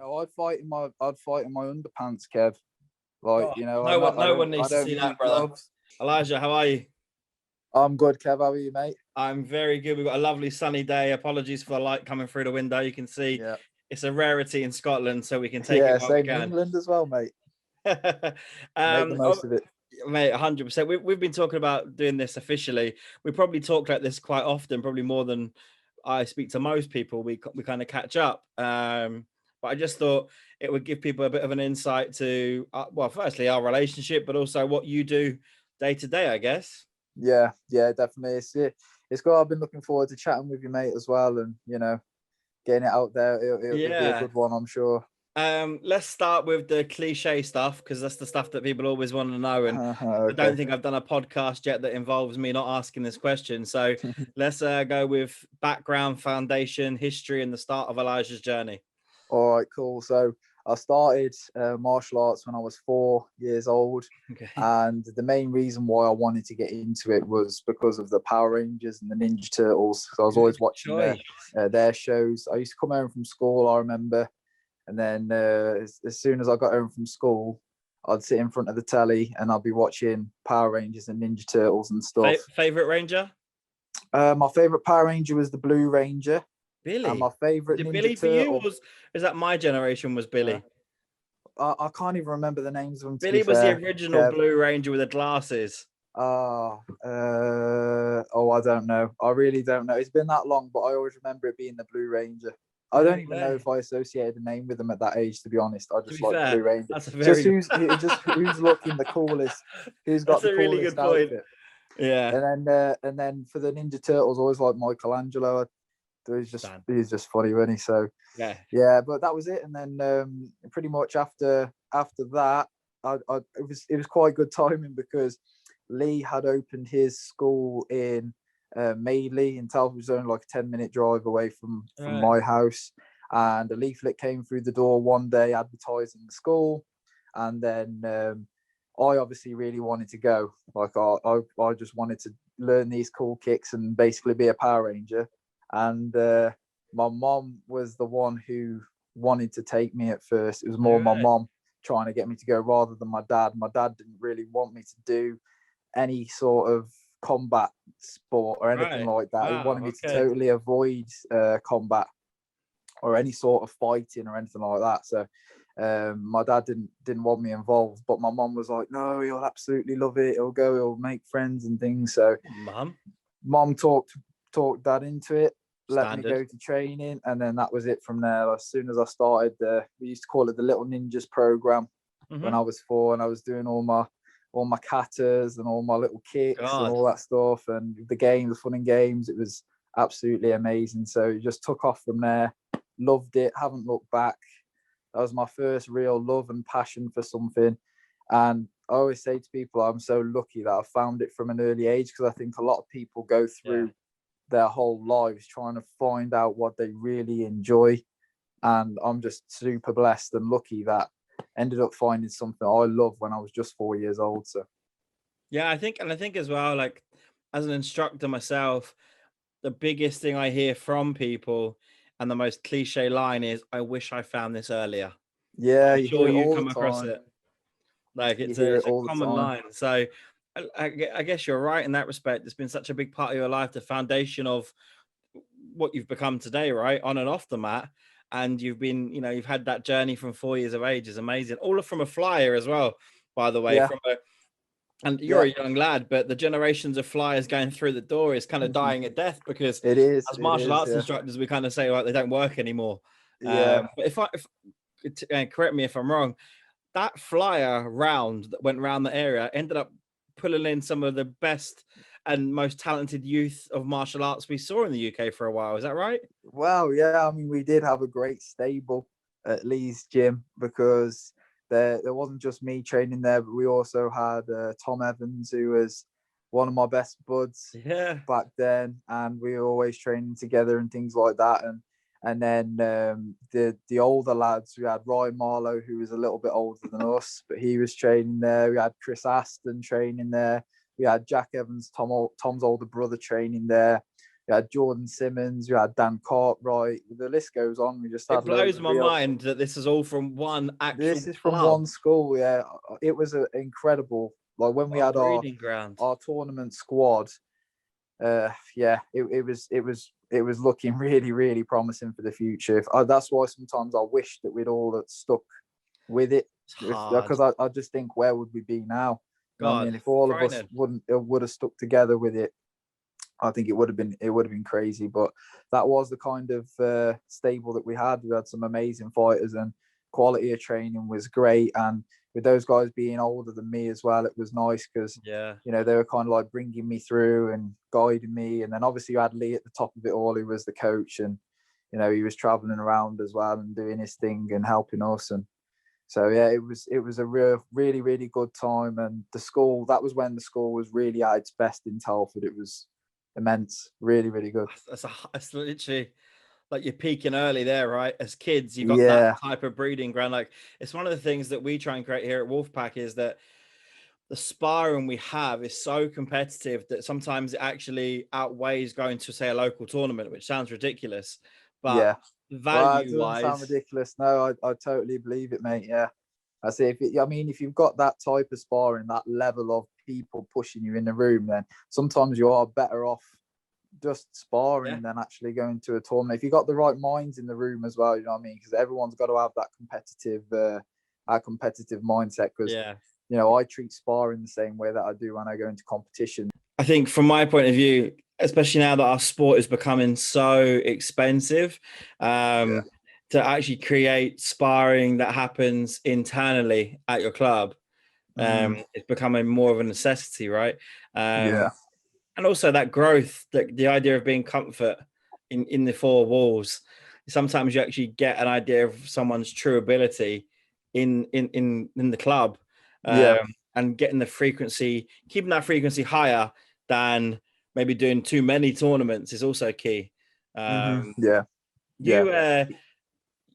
I'd fight in my underpants, Kev. Like, Oh, I no one don't, I needs to don't see need that, brother. gloves. Elijah, how are you? I'm good, Kev. How are you, mate? I'm very good. We've got a lovely sunny day. Apologies for the light coming through the window. You can see Yeah, it's a rarity in Scotland, so we can take it yeah. while we Same in can. England as well, mate. Make the um, most oh, of it. Mate, 100%. We've been talking about doing this officially. We probably talk like this quite often, probably more than I speak to most people. We kind of catch up. But I just thought it would give people a bit of an insight to, well, firstly, our relationship, but also what you do day to day, I guess. Yeah, yeah, definitely. It's good. I've been looking forward to chatting with you, mate, as well, and getting it out there. It'll be a Yeah. good one, I'm sure. Let's start with the cliche stuff because that's the stuff that people always want to know. And I don't Okay. think I've done a podcast yet that involves me not asking this question. So let's go with background, foundation, history, and the start of Elijah's journey. All right, cool. So I started martial arts when I was 4 years old. Okay. And the main reason why I wanted to get into it was because of the Power Rangers and the Ninja Turtles. So I was Good always watching choice. their shows. I used to come home from school, I remember. And then as soon as I got home from school, I'd sit in front of the telly and I'd be watching Power Rangers and Ninja Turtles and stuff. Favorite Ranger? My favorite Power Ranger was the Blue Ranger. And Billy. my favorite Is it Ninja Billy for you? Turtle. Is that my generation was Billy? I can't even remember the names of them, to Billy be was the fair, original Kev. Blue Ranger with the glasses. I don't know. I really don't know. It's been that long, but I always remember it being the Blue Ranger. I don't even know if I associated a name with them at that age, to be honest. I To just be like the fair, Blue Ranger. that's a very Who's looking the coolest, who's got that's the a really coolest good point. outfit. Yeah. And then for the Ninja Turtles, I always like Michelangelo. He's just funny, wasn't he? So yeah, but that was it. And then pretty much after that, it was quite good timing because Lee had opened his school in Madeley in Telford, was only like a 10-minute drive away from my house. And a leaflet came through the door one day advertising the school. And then I obviously really wanted to go. Like I just wanted to learn these cool kicks and basically be a Power Ranger. And my mom was the one who wanted to take me at first. It was more my mom trying to get me to go rather than my dad. My dad didn't really want me to do any sort of combat sport or anything like that. He wanted me to totally avoid combat or any sort of fighting or anything like that. So my dad didn't want me involved, but my mom was like, no, he'll absolutely love it. He'll make friends and things. So mom talked dad into it. Let me go to training, and then that was it from there. As soon as I started, we used to call it the Little Ninjas program when I was 4, and I was doing all my katas and all my little kicks and all that stuff, and the fun and games. It was absolutely amazing. So it just took off from there. Loved it. Haven't looked back. That was my first real love and passion for something, and I always say to people, I'm so lucky that I found it from an early age, because I think a lot of people go through their whole lives trying to find out what they really enjoy, and I'm just super blessed and lucky that ended up finding something I love when I was just 4 years old. So I think as well, like as an instructor myself, the biggest thing I hear from people and the most cliche line is, I wish I found this earlier. Yeah, I'm sure you come across it. Like it's a common line. So I guess you're right in that respect. It's been such a big part of your life, the foundation of what you've become today, right? On and off the mat. And you've been, you've had that journey from 4 years of age is amazing. All from a flyer as well, by the way, and you're a young lad, but the generations of flyers going through the door is kind of dying a death, because as martial arts instructors, we kind of say, well, they don't work anymore. But if correct me if I'm wrong, that flyer round that went around the area ended up pulling in some of the best and most talented youth of martial arts we saw in the UK for a while. Is that right? Well, yeah. I mean, we did have a great stable at Lee's gym, because there wasn't just me training there, but we also had Tom Evans, who was one of my best buds back then, and we were always training together and things like that. And then the older lads, we had Ryan Marlowe, who was a little bit older than us, but he was training there. We had Chris Aston training there. We had Jack Evans, Tom's older brother, training there. You had Jordan Simmons, you had Dan Cartwright. The list goes on. We just had. It blows my mind that this is all from one actual. This is from one school. Yeah, it was incredible. Like when we had our tournament squad. Yeah, it was looking really, really promising for the future. That's why sometimes I wish that we'd all stuck with it, because I just think, where would we be now? You know what I mean, if all of us would have stuck together with it, I think it would have been crazy. But that was the kind of stable that we had. We had some amazing fighters, and quality of training was great. And with those guys being older than me as well, it was nice because you know, they were kind of like bringing me through and guiding me. And then obviously you had Lee at the top of it all, who was the coach, and you know, he was traveling around as well and doing his thing and helping us. And so yeah, it was a really, really good time. And the school, that was when the school was really at its best in Telford. It was immense, really, really good. That's literally like you're peaking early there, right? As kids, you got that type of breeding ground. Like, it's one of the things that we try and create here at Wolfpack, is that the sparring we have is so competitive that sometimes it actually outweighs going to, say, a local tournament, which sounds ridiculous, but value wise, it doesn't sound ridiculous. No, I totally believe it, mate. Yeah, I say, if you've got that type of sparring, that level of people pushing you in the room, then sometimes you are better off just sparring than actually going to a tournament. If you got the right minds in the room as well, you know what I mean? Because everyone's got to have that competitive mindset. Because you know, I treat sparring the same way that I do when I go into competition. I think from my point of view, especially now that our sport is becoming so expensive, to actually create sparring that happens internally at your club, it's becoming more of a necessity, right? And also that growth, the idea of being comfort in the four walls. Sometimes you actually get an idea of someone's true ability in the club, and getting the frequency, keeping that frequency higher than maybe doing too many tournaments is also key. You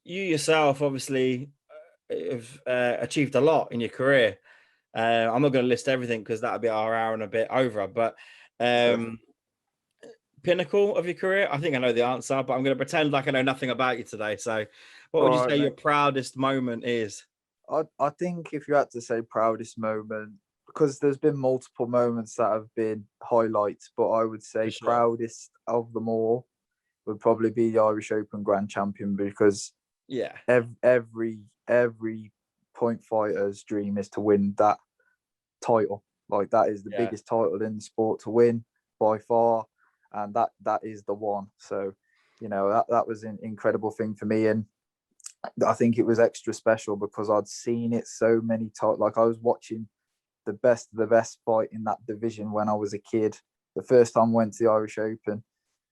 yourself obviously have achieved a lot in your career. I'm not going to list everything because that would be our hour and a bit over, but pinnacle of your career, I think I know the answer, but I'm going to pretend like I know nothing about you today. So what would you say your proudest moment is? I think if you had to say proudest moment, because there's been multiple moments that have been highlights, but I would say proudest of them all would probably be the Irish Open Grand Champion, because every point fighter's dream is to win that title. Like, that is the biggest title in the sport to win by far, and that is the one. So, you know, that was an incredible thing for me, and I think it was extra special because I'd seen it so many times. Like, I was watching the best of the best fight in that division when I was a kid. The first time I went to the Irish Open,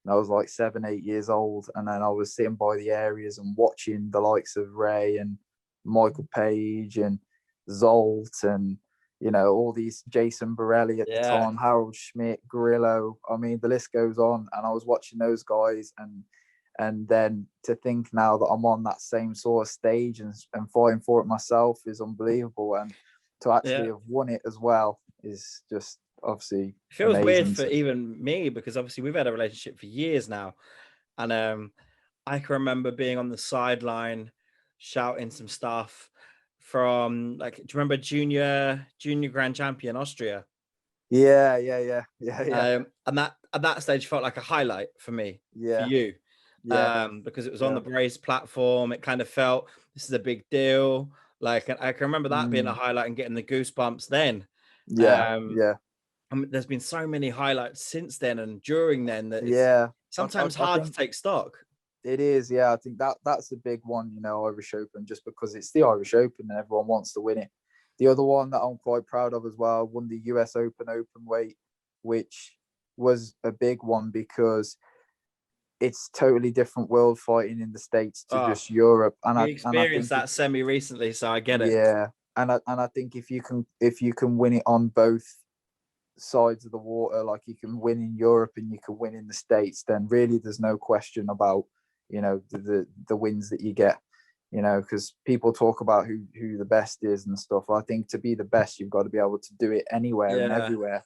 and I was like 7-8 years old, and then I was sitting by the areas and watching the likes of Ray and Michael Page and Zolt and, you know, all these, Jason Borelli at the time, Harold Schmidt, Grillo. I mean, the list goes on. And I was watching those guys, and then to think now that I'm on that same sort of stage and fighting for it myself is unbelievable. And to actually have won it as well is just obviously it feels amazing. Weird for even me, because obviously we've had a relationship for years now. And I can remember being on the sideline shouting some stuff from, like, do you remember junior Grand Champion Austria? Yeah. And that at that stage felt like a highlight for me, for you. Because it was on the Brace platform. It kind of felt, this is a big deal. Like, I can remember that being a highlight and getting the goosebumps then. I mean, there's been so many highlights since then and during then that it's sometimes hard to take stock. It is, I think that's a big one, you know, Irish Open, just because it's the Irish Open and everyone wants to win it. The other one that I'm quite proud of as well, won the US Open weight, which was a big one because it's totally different world fighting in the States to just Europe. And I experienced that semi recently, so I get it. Yeah, and I think if you can win it on both sides of the water, like you can win in Europe and you can win in the States, then really there's no question about, you know, the wins that you get, you know, because people talk about who the best is and stuff. I think to be the best, you've got to be able to do it anywhere and everywhere.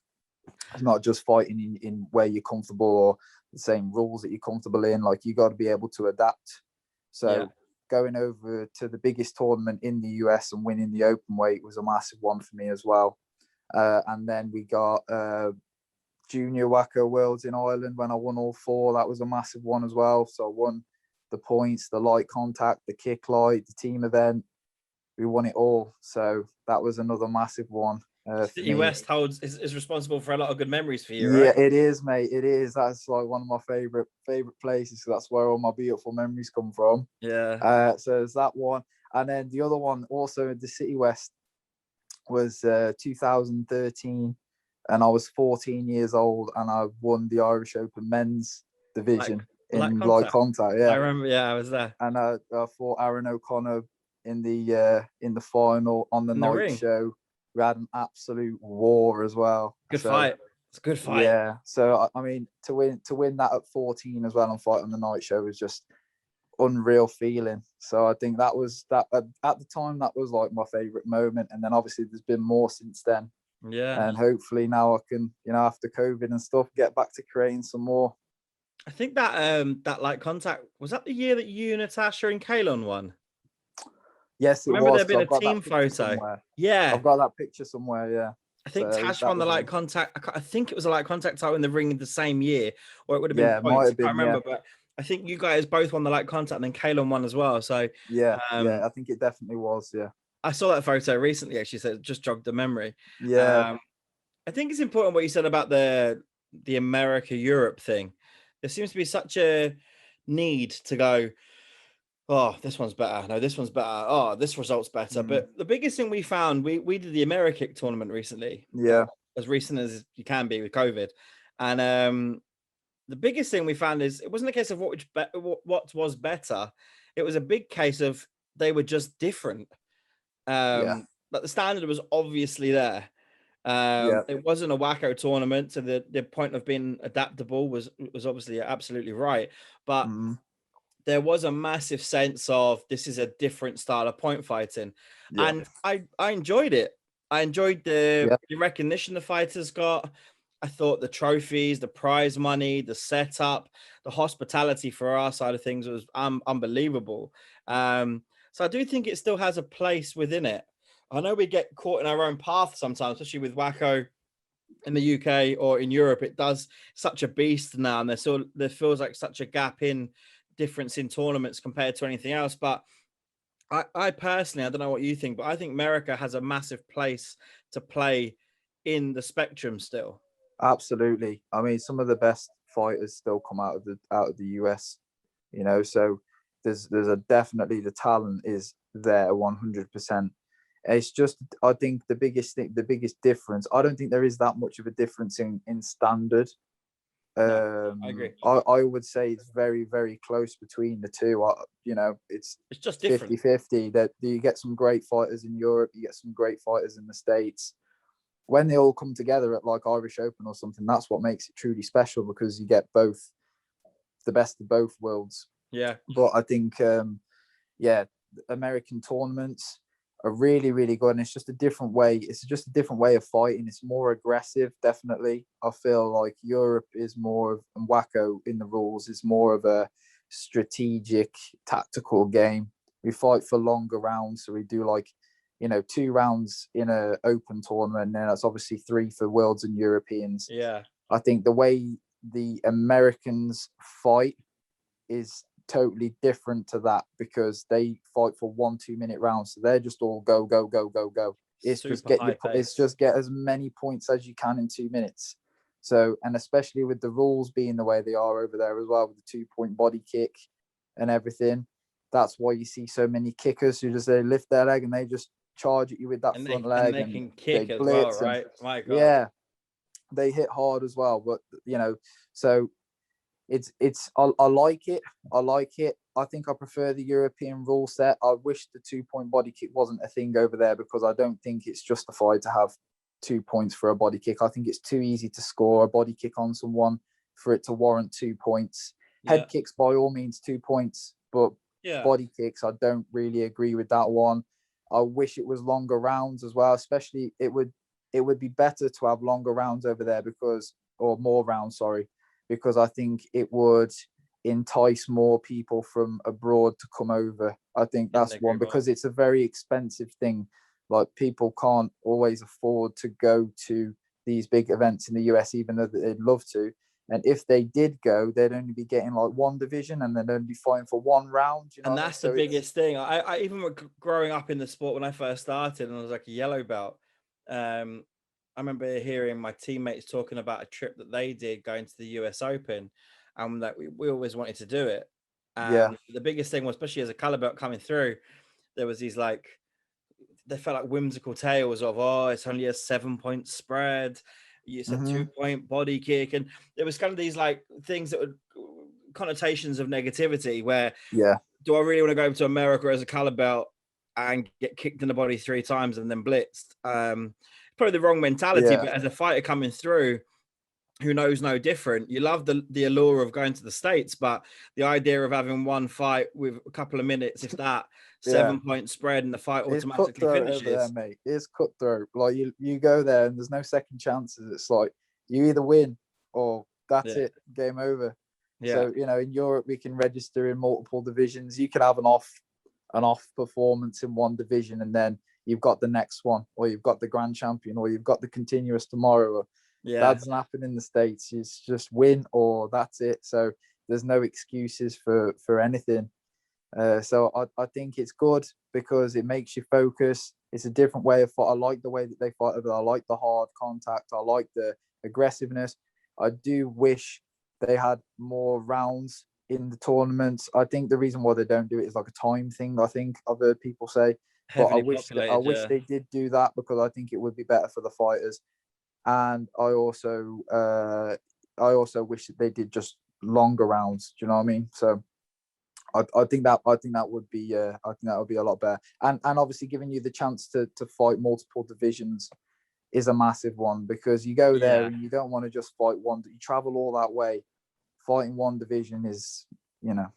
It's not just fighting in where you're comfortable or the same rules that you're comfortable in. Like, you got to be able to adapt. So going over to the biggest tournament in the US and winning the open weight was a massive one for me as well. And then we got Junior Wacko Worlds in Ireland when I won all 4. That was a massive one as well. So I won the points, the light contact, the kick light, the team event. We won it all. So that was another massive one. City West is responsible for a lot of good memories for you, right? Yeah, it is, mate. It is. That's like one of my favorite places. So that's where all my beautiful memories come from. Yeah. So there's that one. And then the other one, also the City West, was 2013. And I was 14 years old, and I won the Irish Open men's division in light contact. Yeah, I remember. Yeah, I was there. And I fought Aaron O'Connor in the final on the night show. We had an absolute war as well. Good fight. It's a good fight. Yeah. So I mean, to win that at 14 as well and fight on the night show was just unreal feeling. So I think that was that at the time, that was like my favorite moment. And then obviously there's been more since then. Yeah. And hopefully now I can, after COVID and stuff, get back to creating some more. I think that light contact, was that the year that you, Natasha, and Kalon won? Yes, it was. Remember there been a team photo? Somewhere. Yeah. I've got that picture somewhere, yeah. I think Tash won the light contact. I think it was a light contact title in the ring in the same year, or it would have been points. Might have been, I can't remember, but I think you guys both won the light contact, and then Kalon won as well. So yeah, I think it definitely was. Yeah, I saw that photo recently. Actually, so it just jogged the memory. Yeah, I think it's important what you said about the America Europe thing. There seems to be such a need to go, oh, this one's better. No, this one's better. Oh, this result's better. But the biggest thing we found, we did the America tournament recently. Yeah. As recent as you can be with COVID. And the biggest thing we found is it wasn't a case of what was better. It was a big case of they were just different. But the standard was obviously there. It wasn't a wacko tournament, so the point of being adaptable was obviously absolutely right. But there was a massive sense of this is a different style of point fighting. And I enjoyed it. I enjoyed the recognition the fighters got. I thought the trophies, the prize money, the setup, the hospitality for our side of things was unbelievable. So I do think it still has a place within it. I know we get caught in our own path sometimes, especially with Wacko in the UK or in Europe. It does such a beast now, and there feels like such a gap in difference in tournaments compared to anything else. But I personally, I don't know what you think, but I think America has a massive place to play in the spectrum still. Absolutely. I mean, some of the best fighters still come out of the US, so there's definitely the talent is there 100%. It's just, I think the biggest difference, I don't think there is that much of a difference in standard. I agree. I would say it's very, very close between the two. It's just different. 50-50. That you get some great fighters in Europe, you get some great fighters in the States. When they all come together at like Irish Open or something, that's what makes it truly special, because you get both, the best of both worlds. Yeah. But I think, American tournaments are really, really good, and it's just a different way. It's just a different way of fighting. It's more aggressive, definitely. I feel like Europe is more of, and Wacko in the rules is more of a strategic, tactical game. We fight for longer rounds, so we do 2 rounds in an open tournament, and then that's obviously 3 for worlds and Europeans. Yeah, I think the way the Americans fight is totally different to that, because they fight for 1-2 minute rounds, so they're just all go go go go go. It's just get as many points as you can in 2 minutes. So, and especially with the rules being the way they are over there as well, with the 2-point body kick and everything, that's why you see so many kickers who just, they lift their leg and they just charge at you with that front leg, and they can kick as well, right? My God. Yeah, they hit hard as well. But so it's I like it. I think I prefer the European rule set. I wish the 2-point body kick wasn't a thing over there, because I don't think it's justified to have 2 points for a body kick. I think it's too easy to score a body kick on someone for it to warrant 2 points. Head kicks by all means 2 points, but body kicks, I don't really agree with that one. I wish it was longer rounds as well. Especially it would be better to have longer rounds over there, or more rounds, sorry, because I think it would entice more people from abroad to come over. I think that's one, because it's a very expensive thing. Like, people can't always afford to go to these big events in the US, even though they'd love to. And if they did go, they'd only be getting like one division, and they'd only be fighting for one round. You know, and that's the biggest thing. I even growing up in the sport when I first started, and I was like a yellow belt. I remember hearing my teammates talking about a trip that they did going to the US Open, and that we always wanted to do it. And the biggest thing was, especially as a color belt coming through, there was these like, they felt like whimsical tales of, oh, it's only a 7-point spread, it's a 2-point body kick, and there was kind of these like things that would connotations of negativity where, do I really want to go over to America as a color belt and get kicked in the body 3 times and then blitzed? Probably the wrong mentality, but as a fighter coming through who knows no different, you love the allure of going to the States, but the idea of having one fight with a couple of minutes, if that, 7-point spread, and the fight automatically finishes. Over there, mate. It's cutthroat. Like, you go there and there's no second chances. It's like you either win or that's it, game over. So, you know, in Europe we can register in multiple divisions. You can have an off performance in one division, and then you've got the next one, or you've got the grand champion, or you've got the continuous tomorrow. That doesn't happen in the States. It's just win or that's it. So there's no excuses for anything. So I think it's good because it makes you focus. It's a different way of fight. I like the way that they fight over there. I like the hard contact. I like the aggressiveness. I do wish they had more rounds in the tournaments. I think the reason why they don't do it is like a time thing, I think I've heard people say. But I wish they did do that, because I think it would be better for the fighters. And I also wish that they did just longer rounds. Do you know what I mean? So I think that would be a lot better. And obviously giving you the chance to fight multiple divisions is a massive one, because you go there and you don't want to just fight one. You travel all that way, fighting one division is, you know.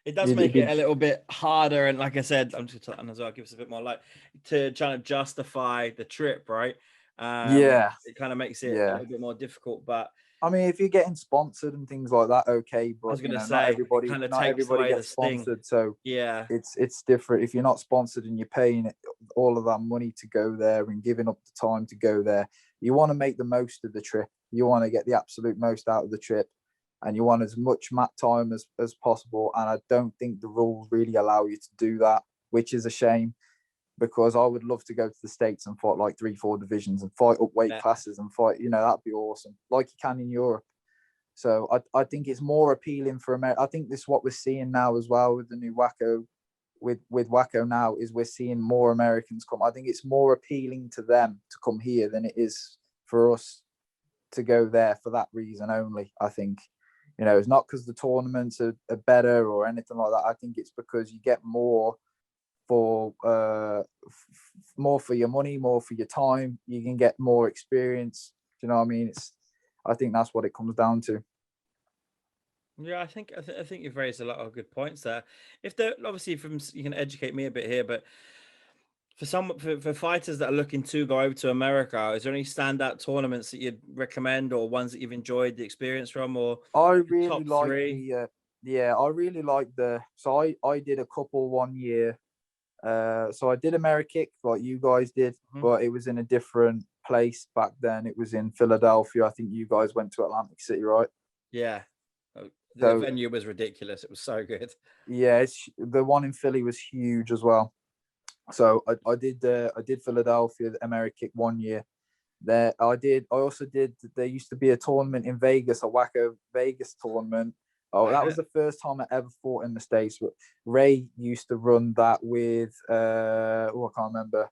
It does make it a little bit harder, and like I said, I'm just talking as well, give us a bit more light to try to justify the trip, right? It kind of makes it a little bit more difficult. But I mean, if you're getting sponsored and things like that, okay. But I was going to say, not everybody gets sponsored, so it's different. If you're not sponsored and you're paying all of that money to go there and giving up the time to go there, you want to make the most of the trip. You want to get the absolute most out of the trip, and you want as much mat time as possible. And I don't think the rules really allow you to do that, which is a shame, because I would love to go to the States and fight like 3-4 divisions and fight up weight classes and fight, you know, that'd be awesome, like you can in Europe. So I think it's more appealing for America. I think this is what we're seeing now as well with the new Wacko, with Wacko now, is we're seeing more Americans come. I think it's more appealing to them to come here than it is for us to go there for that reason only. I think, you know, it's not because the tournaments are better or anything like that. I think it's because you get more for your money, more for your time. You can get more experience. Do you know what I mean? I think that's what it comes down to. Yeah, I think you've raised a lot of good points there. If they're obviously you can educate me a bit here, but for fighters that are looking to go over to America, is there any standout tournaments that you'd recommend, or ones that you've enjoyed the experience from, or I really top like 3? I really like so I did a couple one year. So I did Amerikick like you guys did, but it was in a different place back then. It was in Philadelphia. I think you guys went to Atlantic City, right? Yeah. The venue was ridiculous. It was so good. Yeah, the one in Philly was huge as well. So I did Philadelphia, the Amerikick 1 year. There I also did. There used to be a tournament in Vegas, a Wacko Vegas tournament. Oh, that was the first time I ever fought in the States. Ray used to run that with I can't remember,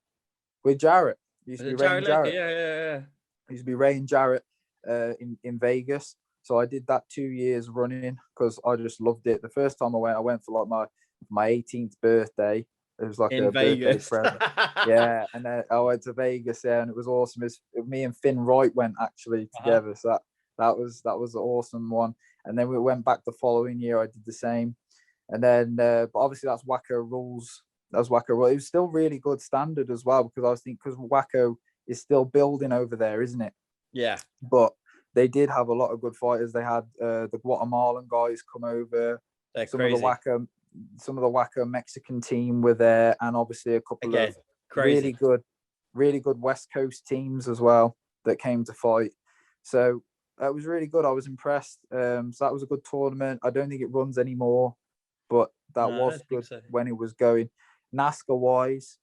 with Jarrett. It used to be Ray and Jarrett. Yeah. It used to be Ray and Jarrett in Vegas. So I did that 2 years running because I just loved it. The first time I went for like my 18th birthday. It was like in Vegas. Birthday present. Yeah, and then I went to Vegas there, and it was awesome. Me and Finn Wright went actually together. So that was an awesome one. And then we went back the following year. I did the same. And then, but obviously that's Wacko rules. That's Wacko rules. It was still really good standard as well, because I was thinking, because Wacko is still building over there, isn't it? Yeah. But they did have a lot of good fighters. They had the Guatemalan guys come over. They're some crazy. Some of the Wacker Mexican team were there, and obviously a couple of really good West Coast teams as well that came to fight. So that was really good. I was impressed. So that was a good tournament. I don't think it runs anymore, but that was good when it was going. NASCAR wise,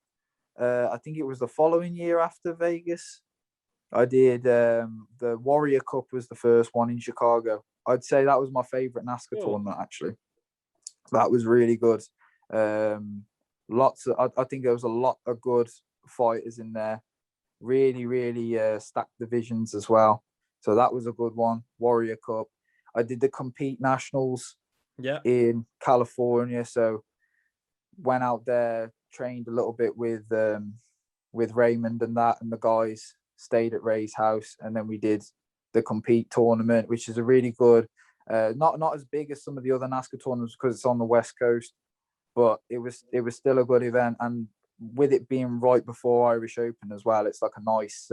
I think it was the following year after Vegas. I did the Warrior Cup was the first one in Chicago. I'd say that was my favorite NASCAR tournament, actually. That was really good. I think there was a lot of good fighters in there. Really, really stacked divisions as well. So that was a good one. Warrior Cup. I did the Compete Nationals in California. So went out there, trained a little bit with Raymond and the guys, stayed at Ray's house, and then we did the Compete tournament, which is a really good, not as big as some of the other NASCAR tournaments because it's on the West Coast, but it was still a good event. And with it being right before Irish Open as well, it's like a nice,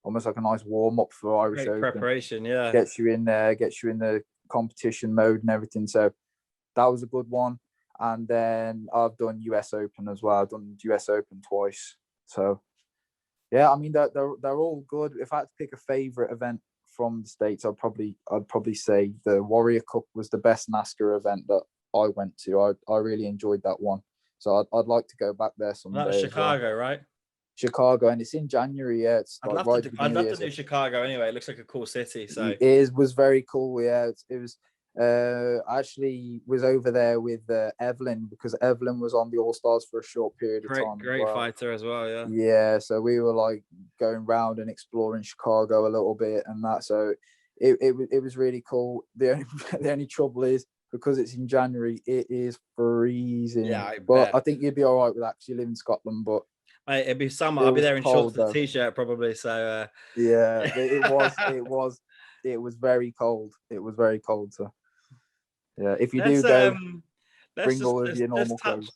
almost like a nice warm up for Irish Open. Preparation, yeah. Gets you in the competition mode and everything. So that was a good one. And then I've done US Open as well. I've done US Open twice. So yeah, I mean they're all good. If I had to pick a favorite event from the States, I'd probably say the Warrior Cup was the best NASCAR event that I went to. I really enjoyed that one. So I'd like to go back there someday. That's Chicago, right? Chicago, and it's in January. Yeah, it's I'd love to do Chicago anyway. It looks like a cool city. So it was very cool. Yeah, it was. I actually was over there with Evelyn because Evelyn was on the All Stars for a short period of time. Great fighter as well. Yeah. Yeah, so we were like going around and exploring Chicago a little bit and that. So it was really cool. The only trouble is because it's in January, it is freezing. Yeah, I think you'd be all right with that because you live in Scotland. But it'd be summer. I'll be there in shorts and a t-shirt probably. So yeah, it was very cold. It was very cold. So yeah, if you do go, bring all of your normal clothes.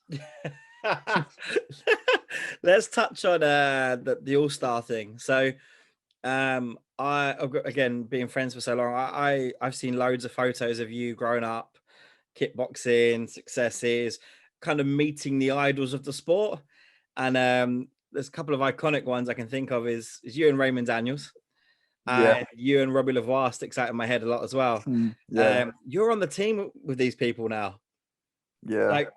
Let's touch on the All-Star thing. So again, being friends for so long, I've seen loads of photos of you growing up, kickboxing, successes, kind of meeting the idols of the sport. And there's a couple of iconic ones I can think of is you and Raymond Daniels. You and Robbie Lavoie sticks out in my head a lot as well. You're on the team with these people now. Yeah. Like,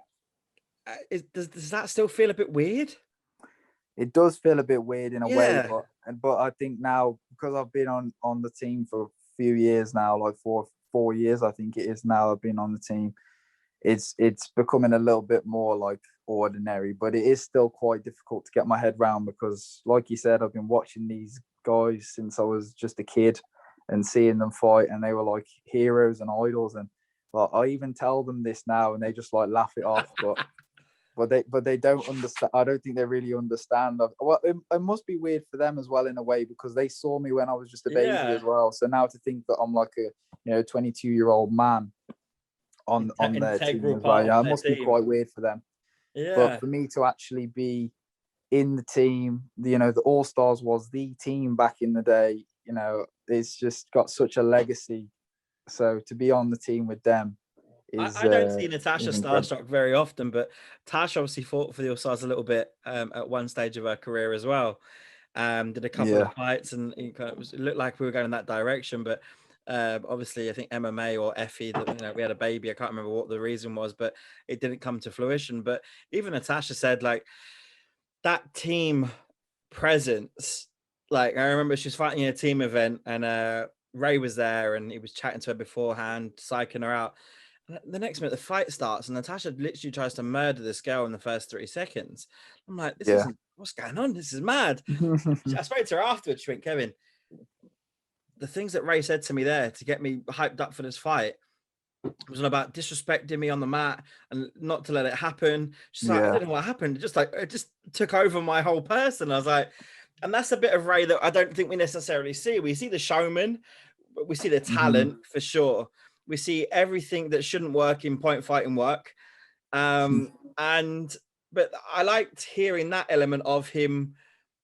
does that still feel a bit weird? It does feel a bit weird in a way, but I think now because I've been on the team for a few years now, like 4 years, I think it is now. I've been on the team. It's becoming a little bit more like ordinary, but it is still quite difficult to get my head around because, like you said, I've been watching these guys since I was just a kid and seeing them fight, and they were like heroes and idols, and like I even tell them this now and they just like laugh it off, but they don't understand. I don't think they really understand. Well, it must be weird for them as well in a way because they saw me when I was just a baby as well. So now to think that I'm like a 22-year-old man on their team as well, it must be quite weird for them. Yeah. But for me to actually be in the team, the All Stars was the team back in the day. It's just got such a legacy. So to be on the team with them is. I don't see Natasha starstruck very often, but Tash obviously fought for the All Stars a little bit at one stage of her career as well. Did a couple of fights, and it looked like we were going in that direction. But obviously, I think MMA or Effie, we had a baby. I can't remember what the reason was, but it didn't come to fruition. But even Natasha said, like, that team presence. Like, I remember she was fighting in a team event, and Ray was there, and he was chatting to her beforehand, psyching her out. And the next minute, the fight starts, and Natasha literally tries to murder this girl in the first 3 seconds. I'm like, this isn't what's going on. This is mad. I spoke to her afterwards. She went, Kevin, the things that Ray said to me there to get me hyped up for this fight was about disrespecting me on the mat and not to let it happen. She's like, I don't know what happened. It just took over my whole person. I was like, and that's a bit of Ray that I don't think we necessarily see. We see the showman, but we see the talent for sure. We see everything that shouldn't work in point fighting work. But I liked hearing that element of him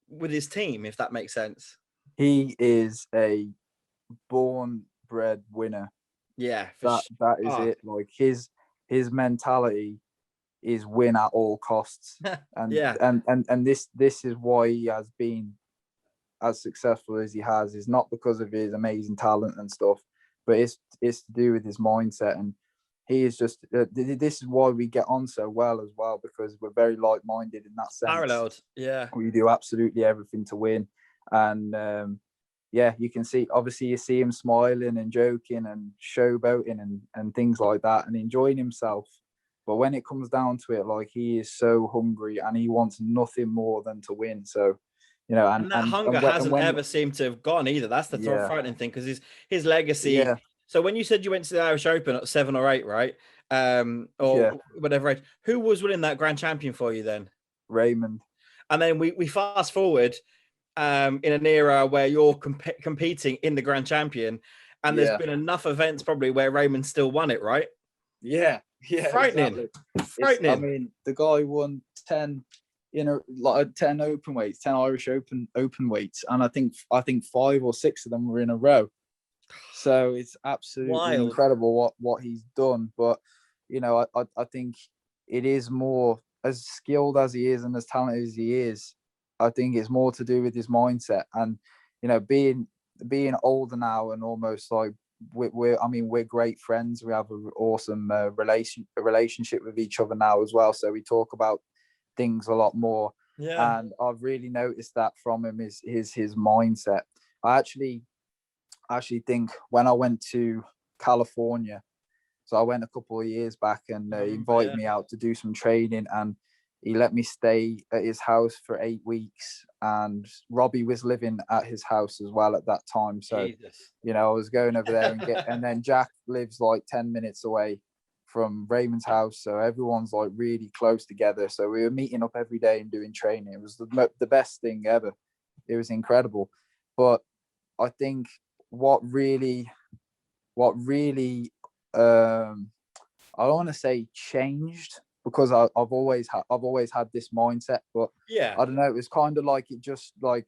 with his team, if that makes sense. He is a born bred winner. Yeah, that is it. Like his mentality is win at all costs. And and this is why he has been as successful as he has, is not because of his amazing talent and stuff, but it's to do with his mindset. And he is just this is why we get on so well as well, because we're very like-minded in that sense. Paralleled. Yeah, we do absolutely everything to win. And yeah, you can see, obviously you see him smiling and joking and showboating and things like that and enjoying himself. But when it comes down to it, like, he is so hungry and he wants nothing more than to win. So, you know, and that hunger hasn't ever seemed to have gone either. That's the frightening thing, because his legacy. Yeah. So when you said you went to the Irish Open at 7 or 8, right? Or whatever age, who was winning that grand champion for you then? Raymond. And then we fast forward in an era where you're competing in the grand champion, and there's been enough events probably where Raymond still won it, right? Yeah, frightening. Exactly. Frightening. I mean, the guy won 10, 10 open weights, 10 Irish open weights, and I think 5 or 6 of them were in a row. So it's absolutely incredible what he's done. But you know, I think it is more, as skilled as he is and as talented as he is, I think it's more to do with his mindset. And you know, being older now and almost like we're great friends. We have an awesome relationship with each other now as well. So we talk about things a lot more. Yeah. And I've really noticed that from him is his mindset. I actually think when I went to California, so I went a couple of years back, and he invited me out to do some training, and he let me stay at his house for 8 weeks. And Robbie was living at his house as well at that time. So, you know, I was going over there and then Jack lives like 10 minutes away from Raymond's house. So everyone's like really close together. So we were meeting up every day and doing training. It was the best thing ever. It was incredible. But I think what really I don't want to say changed, because I've always had this mindset, but I don't know, it was kind of like, it just like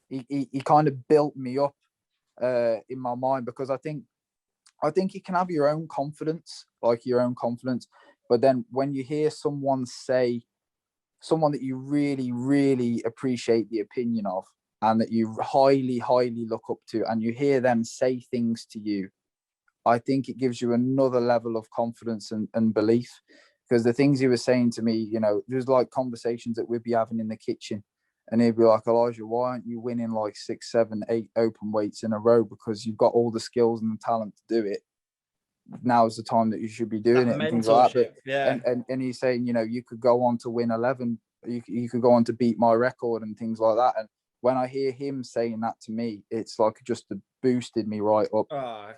he kind of built me up in my mind, because I think you can have your own confidence, but then when you hear someone that you really, really appreciate the opinion of, and that you highly, highly look up to, and you hear them say things to you, I think it gives you another level of confidence and belief. Because the things he was saying to me, you know, there's like conversations that we'd be having in the kitchen, and he'd be like, Elijah, why aren't you winning like 6, 7, 8 open weights in a row? Because you've got all the skills and the talent to do it. Now's the time that you should be doing it, and things like that. But, and he's saying, you know, you could go on to win 11, you could go on to beat my record and things like that. And when I hear him saying that to me, it's like just boosted me right up.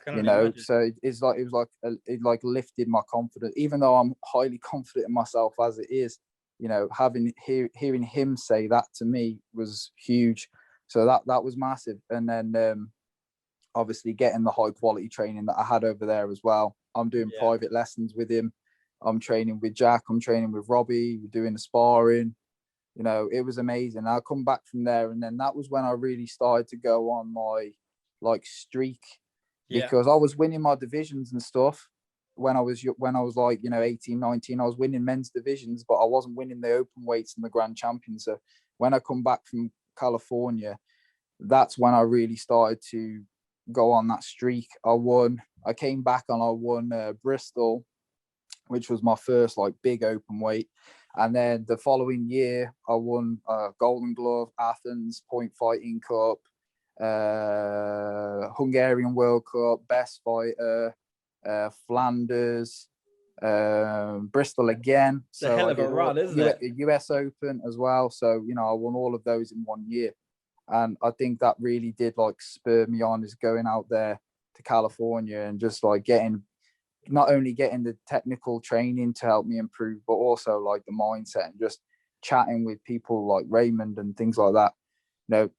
You know, imagine. So it like lifted my confidence, even though I'm highly confident in myself as it is. You know, hearing him say that to me was huge. So that was massive. And then obviously getting the high quality training that I had over there as well. I'm doing private lessons with him. I'm training with Jack. I'm training with Robbie. We're doing the sparring. You know, it was amazing. I come back from there, and then that was when I really started to go on my like streak, because I was winning my divisions and stuff when I was like, you know, 18, 19. I was winning men's divisions, but I wasn't winning the open weights and the grand champions. So when I come back from California, that's when I really started to go on that streak. I came back and I won Bristol, which was my first like big open weight. And then the following year, I won Golden Glove, Athens, Point Fighting Cup, Hungarian World Cup, Best Fighter, Flanders, Bristol again. It's a hell of a run, isn't it? US Open as well. So, you know, I won all of those in 1 year. And I think that really did like spur me on, is going out there to California and just like not only getting the technical training to help me improve, but also like the mindset and just chatting with people like Raymond and things like that. You know,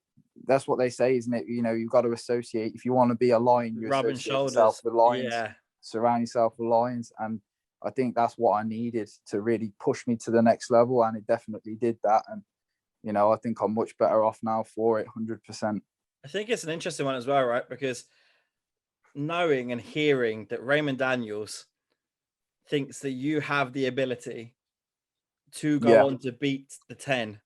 that's what they say, isn't it? You know, you've got to associate. If you want to be a lion, you rubbing associate shoulders yourself with lions. Surround yourself with lions. And I think that's what I needed to really push me to the next level. And it definitely did that. And, you know, I think I'm much better off now for it, 100%. I think it's an interesting one as well, right? Because knowing and hearing that Raymond Daniels thinks that you have the ability to go on to beat the 10.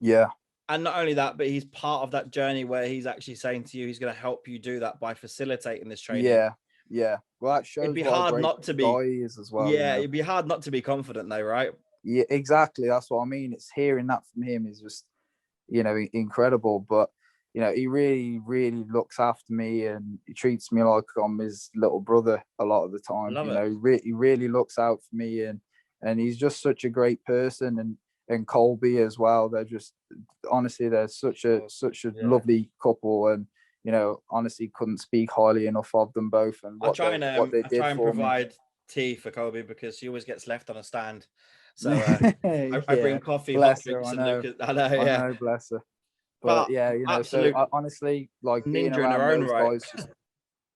Yeah. And not only that, but he's part of that journey where he's actually saying to you, he's going to help you do that by facilitating this training. Yeah. Yeah. Well, that shows it'd be hard not to be as well. Yeah, it'd be hard not to be confident though, right? Yeah, exactly. That's what I mean. It's hearing that from him is just, incredible. But he really, really looks after me, and he treats me like I'm his little brother a lot of the time. He really looks out for me, and he's just such a great person. And Colby as well. They're just, honestly, they're such a lovely couple, and honestly, couldn't speak highly enough of them both and what they did. I try and provide tea for Colby because she always gets left on a stand. So I bring coffee, hot drinks, and Lucas. I know, bless her. But yeah, so honestly, like being around those guys just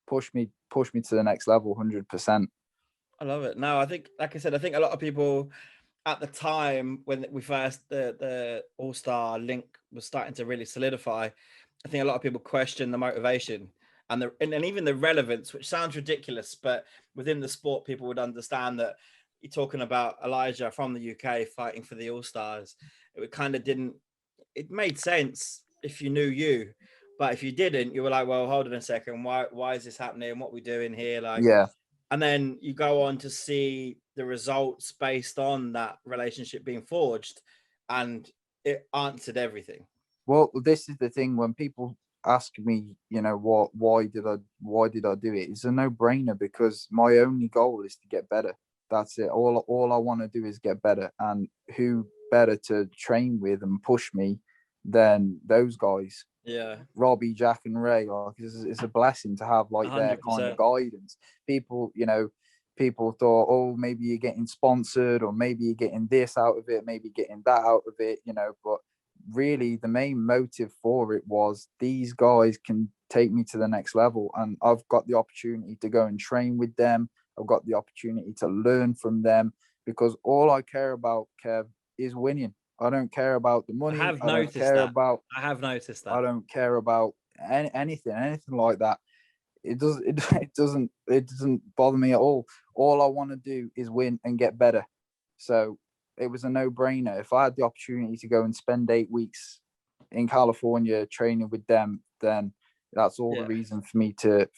push me to the next level, 100%. I love it. No, I think, like I said, I think a lot of people at the time when we first the All-Star link was starting to really solidify, I think a lot of people question the motivation and even the relevance, which sounds ridiculous, but within the sport, people would understand that you're talking about Elijah from the UK fighting for the All-Stars. It made sense if you knew you, but if you didn't, you were like, well, hold on a second, why is this happening? What are we doing here? And then you go on to see the results based on that relationship being forged, and it answered everything. Well, this is the thing, when people ask me, why did I do it? It's a no-brainer, because my only goal is to get better. That's it. All I want to do is get better, and who better to train with and push me than those guys? Yeah, Robbie, Jack, and Ray. It's a blessing to have their 100%. kind of guidance. People thought, oh, maybe you're getting sponsored, or maybe you're getting this out of it, maybe getting that out of it, but really the main motive for it was these guys can take me to the next level, and I've got the opportunity to go and train with them. I've got the opportunity to learn from them, because all I care about, Kev, is winning. I don't care about the money. I have noticed that. I don't care about anything like that. It doesn't bother me at all. All I want to do is win and get better. So it was a no-brainer. If I had the opportunity to go and spend 8 weeks in California training with them, then that's all the reason for me to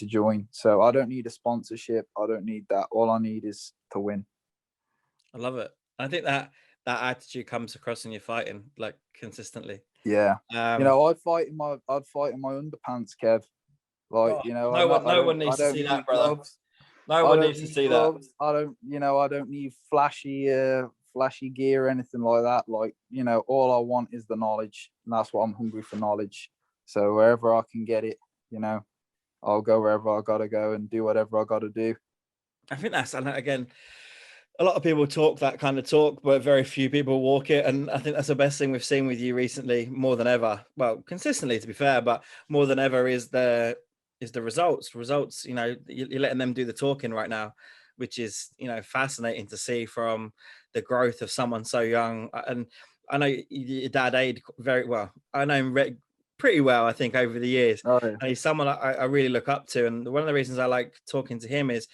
join. So I don't need a sponsorship. I don't need that. All I need is to win. I love it. I think that attitude comes across in your fighting, like, consistently. Yeah. I'd fight in my underpants, Kev. No one needs to see that, brother. No one needs to see that. I don't need flashy gear or anything like that. All I want is the knowledge, and that's what I'm hungry for, knowledge. So wherever I can get it, I'll go wherever I gotta go and do whatever I gotta do. I think that's, again, a lot of people talk that kind of talk, but very few people walk it. And I think that's the best thing we've seen with you recently, more than ever. Well, consistently, to be fair, but more than ever is the results. Results, you're letting them do the talking right now, which is, fascinating to see, from the growth of someone so young. And I know your dad Aid very well. I know him pretty well, I think, over the years. Oh, yeah. And he's someone I really look up to. And one of the reasons I like talking to him is,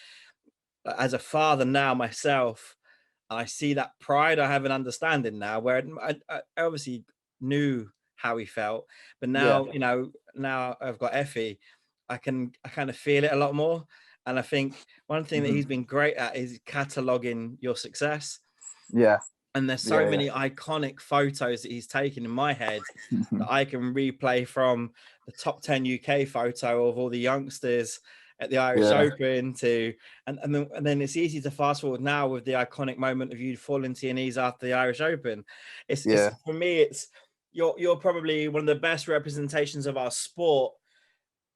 as a father now myself, I see that pride I have an understanding now, where I obviously knew how he felt, but now, now I've got Effie, I kind of feel it a lot more. And I think one thing that he's been great at is cataloging your success. Yeah. And there's so many iconic photos that he's taken in my head that I can replay, from the top 10 UK photo of all the youngsters at the Irish Open and then it's easy to fast forward now with the iconic moment of you falling to your knees after the Irish Open. It's for me, you're probably one of the best representations of our sport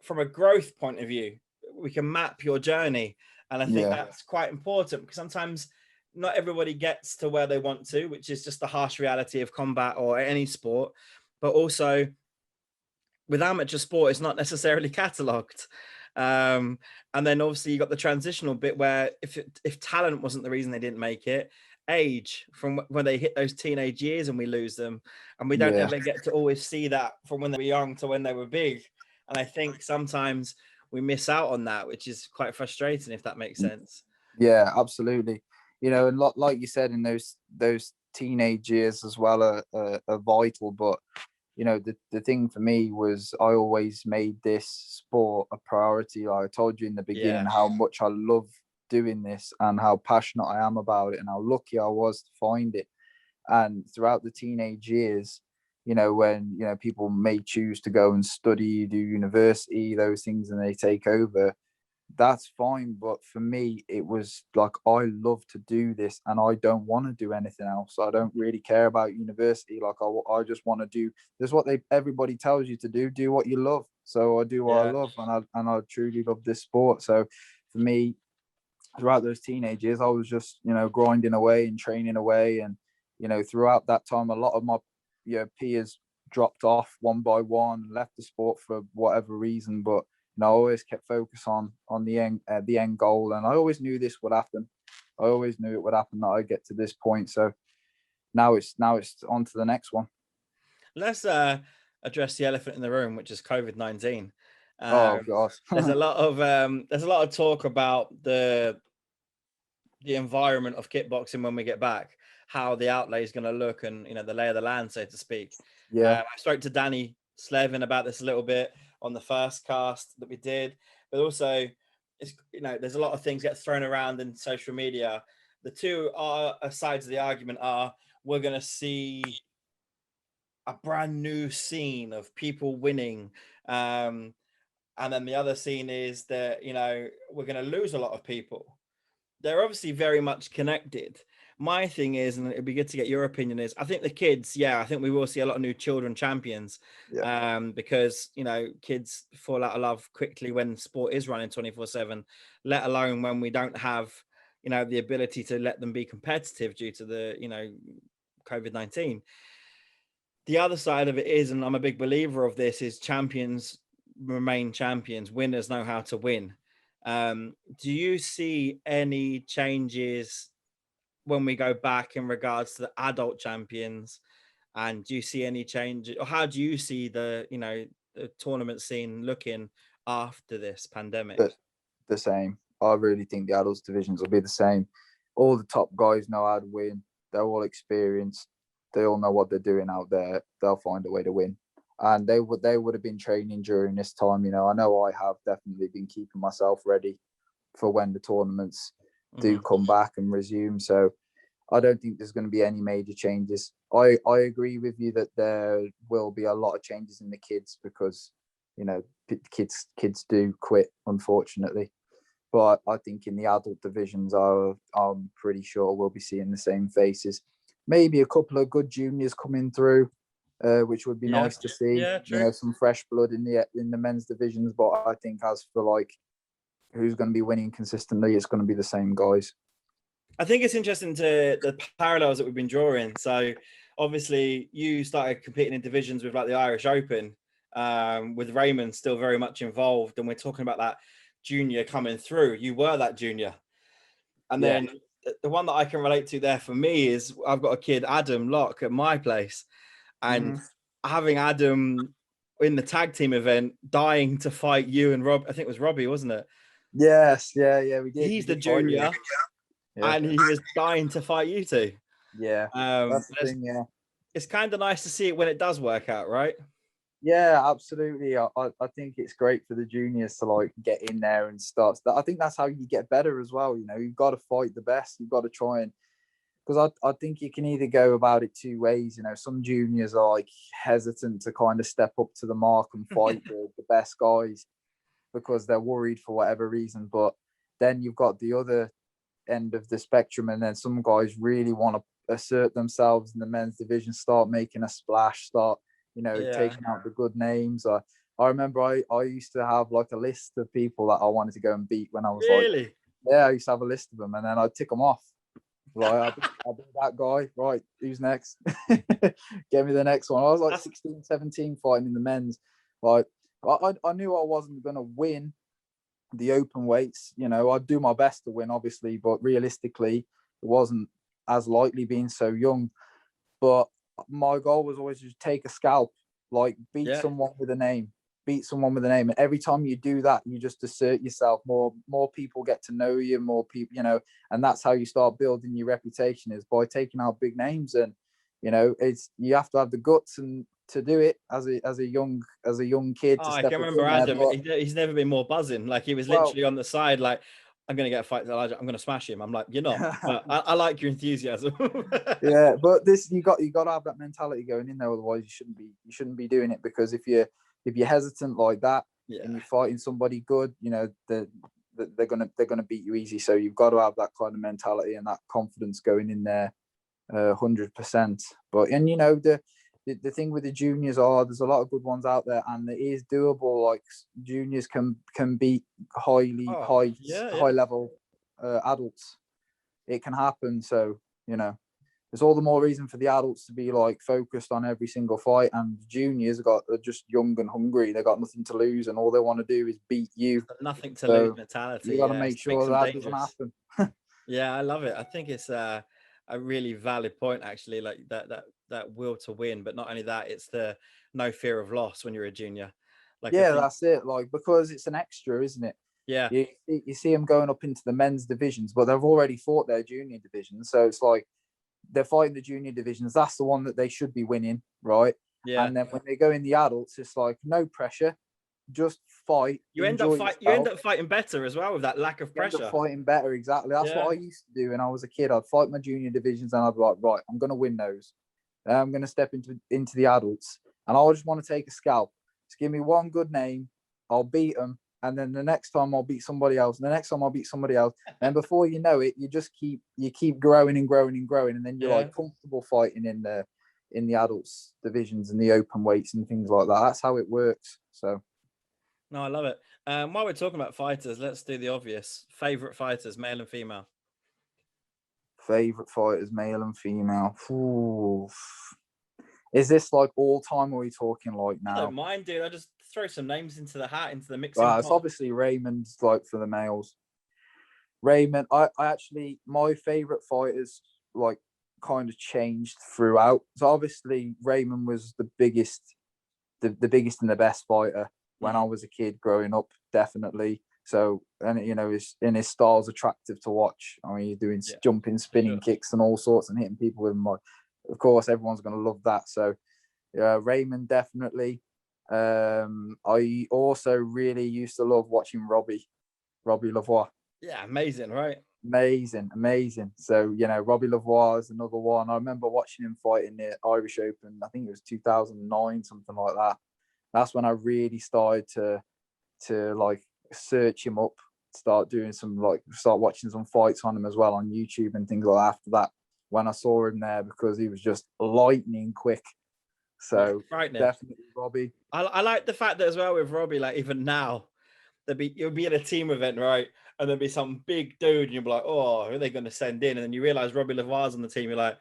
from a growth point of view. We can map your journey, and I think that's quite important, because sometimes not everybody gets to where they want to, which is just the harsh reality of combat or any sport. But also with amateur sport, it's not necessarily catalogued. And then obviously you got the transitional bit where if talent wasn't the reason they didn't make it, age, from when they hit those teenage years and we lose them, and we don't ever get to always see that from when they were young to when they were big. And I think sometimes we miss out on that, which is quite frustrating, if that makes sense. Yeah, absolutely. You know, and like you said, in those teenage years as well are vital. But you know, the thing for me was I always made this sport a priority. Like I told you in the beginning, how much I love doing this and how passionate I am about it and how lucky I was to find it. And throughout the teenage years, you know, when, you know, people may choose to go and study, do university, those things, and they take over, that's fine. But for me, it was like, I love to do this and I don't want to do anything else. I don't really care about university. Like I just want to do this, what everybody tells you to do what you love. So I do what I love, and I truly love this sport. So for me, throughout those teenage years, I was just, you know, grinding away and training away. And, you know, throughout that time, a lot of my peers dropped off one by one, left the sport for whatever reason. But, you know, I always kept focus on the end goal. And I always knew this would happen. I always knew it would happen, that I'd get to this point. So now it's on to the next one. Let's address the elephant in the room, which is COVID-19. Oh gosh. there's a lot of talk about the environment of kickboxing when we get back, how the outlay is going to look, and, you know, the lay of the land, so to speak. I spoke to Danny Slevin about this a little bit on the first cast that we did, but also, it's, you know, there's a lot of things get thrown around in social media. The two sides of the argument are, we're going to see a brand new scene of people winning, and then the other scene is that, you know, we're going to lose a lot of people. They're obviously very much connected. My thing is, and it'd be good to get your opinion, is I think the kids, I think we will see a lot of new children champions, because, you know, kids fall out of love quickly when sport is running 24/7, let alone when we don't have, you know, the ability to let them be competitive due to the, you know, COVID-19. The other side of it is, and I'm a big believer of this, is champions remain champions. Winners know how to win. Do you see any changes when we go back in regards to the adult champions? And do you see any change, or how do you see the, you know, the tournament scene looking after this pandemic? The same. I really think the adults divisions will be the same. All the top guys know how to win. They're all experienced. They all know what they're doing out there. They'll find a way to win. And they would have been training during this time. You know I have definitely been keeping myself ready for when the tournaments do come back and resume. So I don't think there's going to be any major changes. I agree with you that there will be a lot of changes in the kids, because, you know, kids do quit, unfortunately. But I think in the adult divisions, I'm pretty sure we'll be seeing the same faces. Maybe a couple of good juniors coming through, which would be nice to see. You know, some fresh blood in the men's divisions. But I think as for like who's going to be winning consistently, it's going to be the same guys. I think it's interesting to the parallels that we've been drawing. So obviously you started competing in divisions with like the Irish Open, with Raymond still very much involved, and we're talking about that junior coming through. You were that junior. And then the one that I can relate to there for me is, I've got a kid, Adam Locke, at my place, and having Adam in the tag team event, dying to fight you and Rob. I think it was Robbie, wasn't it? Yes, yeah, we did. He's the junior, and he was dying to fight you two. Yeah, that's the thing. Yeah, it's kind of nice to see it when it does work out, right? Yeah, absolutely. I think it's great for the juniors to like get in there and start. I think that's how you get better as well. You know, you've got to fight the best. You've got to try and, because I think you can either go about it two ways. You know, some juniors are like hesitant to kind of step up to the mark and fight the best guys because they're worried for whatever reason. But then you've got the other end of the spectrum, and then some guys really want to assert themselves in the men's division, start making a splash, start, you know, taking out the good names. I remember I used to have like a list of people that I wanted to go and beat when I was really? I used to have a list of them, and then I'd tick them off. Like, I'll be that guy. Right, who's next? Get me the next one. I was like 16, 17 fighting in the men's. Like, I knew I wasn't going to win the open weights. You know, I'd do my best to win, obviously, but realistically, it wasn't as likely being so young. But my goal was always to take a scalp, like beat someone with a name. beat someone with a name. And every time you do that, you just assert yourself more. More people get to know you, more people, you know, and that's how you start building your reputation, is by taking out big names. And, you know, you have to have the guts and to do it as a young kid. Oh, I can remember Adam. He's never been more buzzing. Like, he was literally on the side, like, I'm going to get a fight with Elijah. I'm going to smash him. I'm like, you're not. But I like your enthusiasm. Yeah, but you got to have that mentality going in there. Otherwise, you shouldn't be doing it, because if you're hesitant like that, and you're fighting somebody good, you know, they're gonna beat you easy. So you've got to have that kind of mentality and that confidence going in there, 100%. But you know, the thing with the juniors there's a lot of good ones out there, and it is doable. Like, juniors can beat high level adults. It can happen. So, you know, there's all the more reason for the adults to be like focused on every single fight, and juniors are just young and hungry. They got nothing to lose, and all they want to do is beat you. Nothing to lose mentality. You got to make sure that doesn't happen. Yeah, I love it. I think it's a really valid point, actually. Like that will to win, but not only that, it's the no fear of loss when you're a junior. Like, that's it. Like, because it's an extra, isn't it? Yeah. You see them going up into the men's divisions, but they've already fought their junior division, so it's like they're fighting the junior divisions. That's the one that they should be winning, right? Yeah. And then when they go in the adults, it's like no pressure, just fight. You end up fighting better as well with that lack of pressure. Fighting better, exactly. That's what I used to do when I was a kid. I'd fight my junior divisions, and I'd be like, right, I'm going to win those. I'm going to step into the adults, and I just want to take a scalp. Just give me one good name, I'll beat them. And then the next time I'll beat somebody else, and the next time I'll beat somebody else. And before you know it, you keep growing and growing and growing, and then you're like comfortable fighting in the adults divisions and the open weights and things like that. That's how it works. So, no, I love it. While we're talking about fighters, let's do the obvious. Favorite fighters, male and female. Favorite fighters, male and female. Ooh. Is this like all time, or are we talking like now? I don't mind, dude. I just throw some names into the hat, into the mix. It's obviously Raymond's, like, for the males. Raymond, I actually, my favorite fighters like kind of changed throughout. So obviously Raymond was the biggest and the best fighter when I was a kid growing up, definitely. So, and you know, his style's attractive to watch. I mean, you're doing jumping, spinning kicks and all sorts, and hitting people with them. Like, of course, everyone's going to love that. So, Raymond, definitely. I also really used to love watching Robbie Lavoie. Yeah, amazing, right? Amazing. So, you know, Robbie Lavoie is another one. I remember watching him fight in the Irish Open. I think it was 2009, something like that. That's when I really started to like search him up, start watching some fights on him as well on YouTube and things like that. After that, when I saw him there, because he was just lightning quick. So definitely Robbie. I like the fact that as well with Robbie, like, even now, you'll be at a team event, right? And there'll be some big dude, and you'll be like, oh, who are they going to send in? And then you realize Robbie Lavoie's on the team. You're like,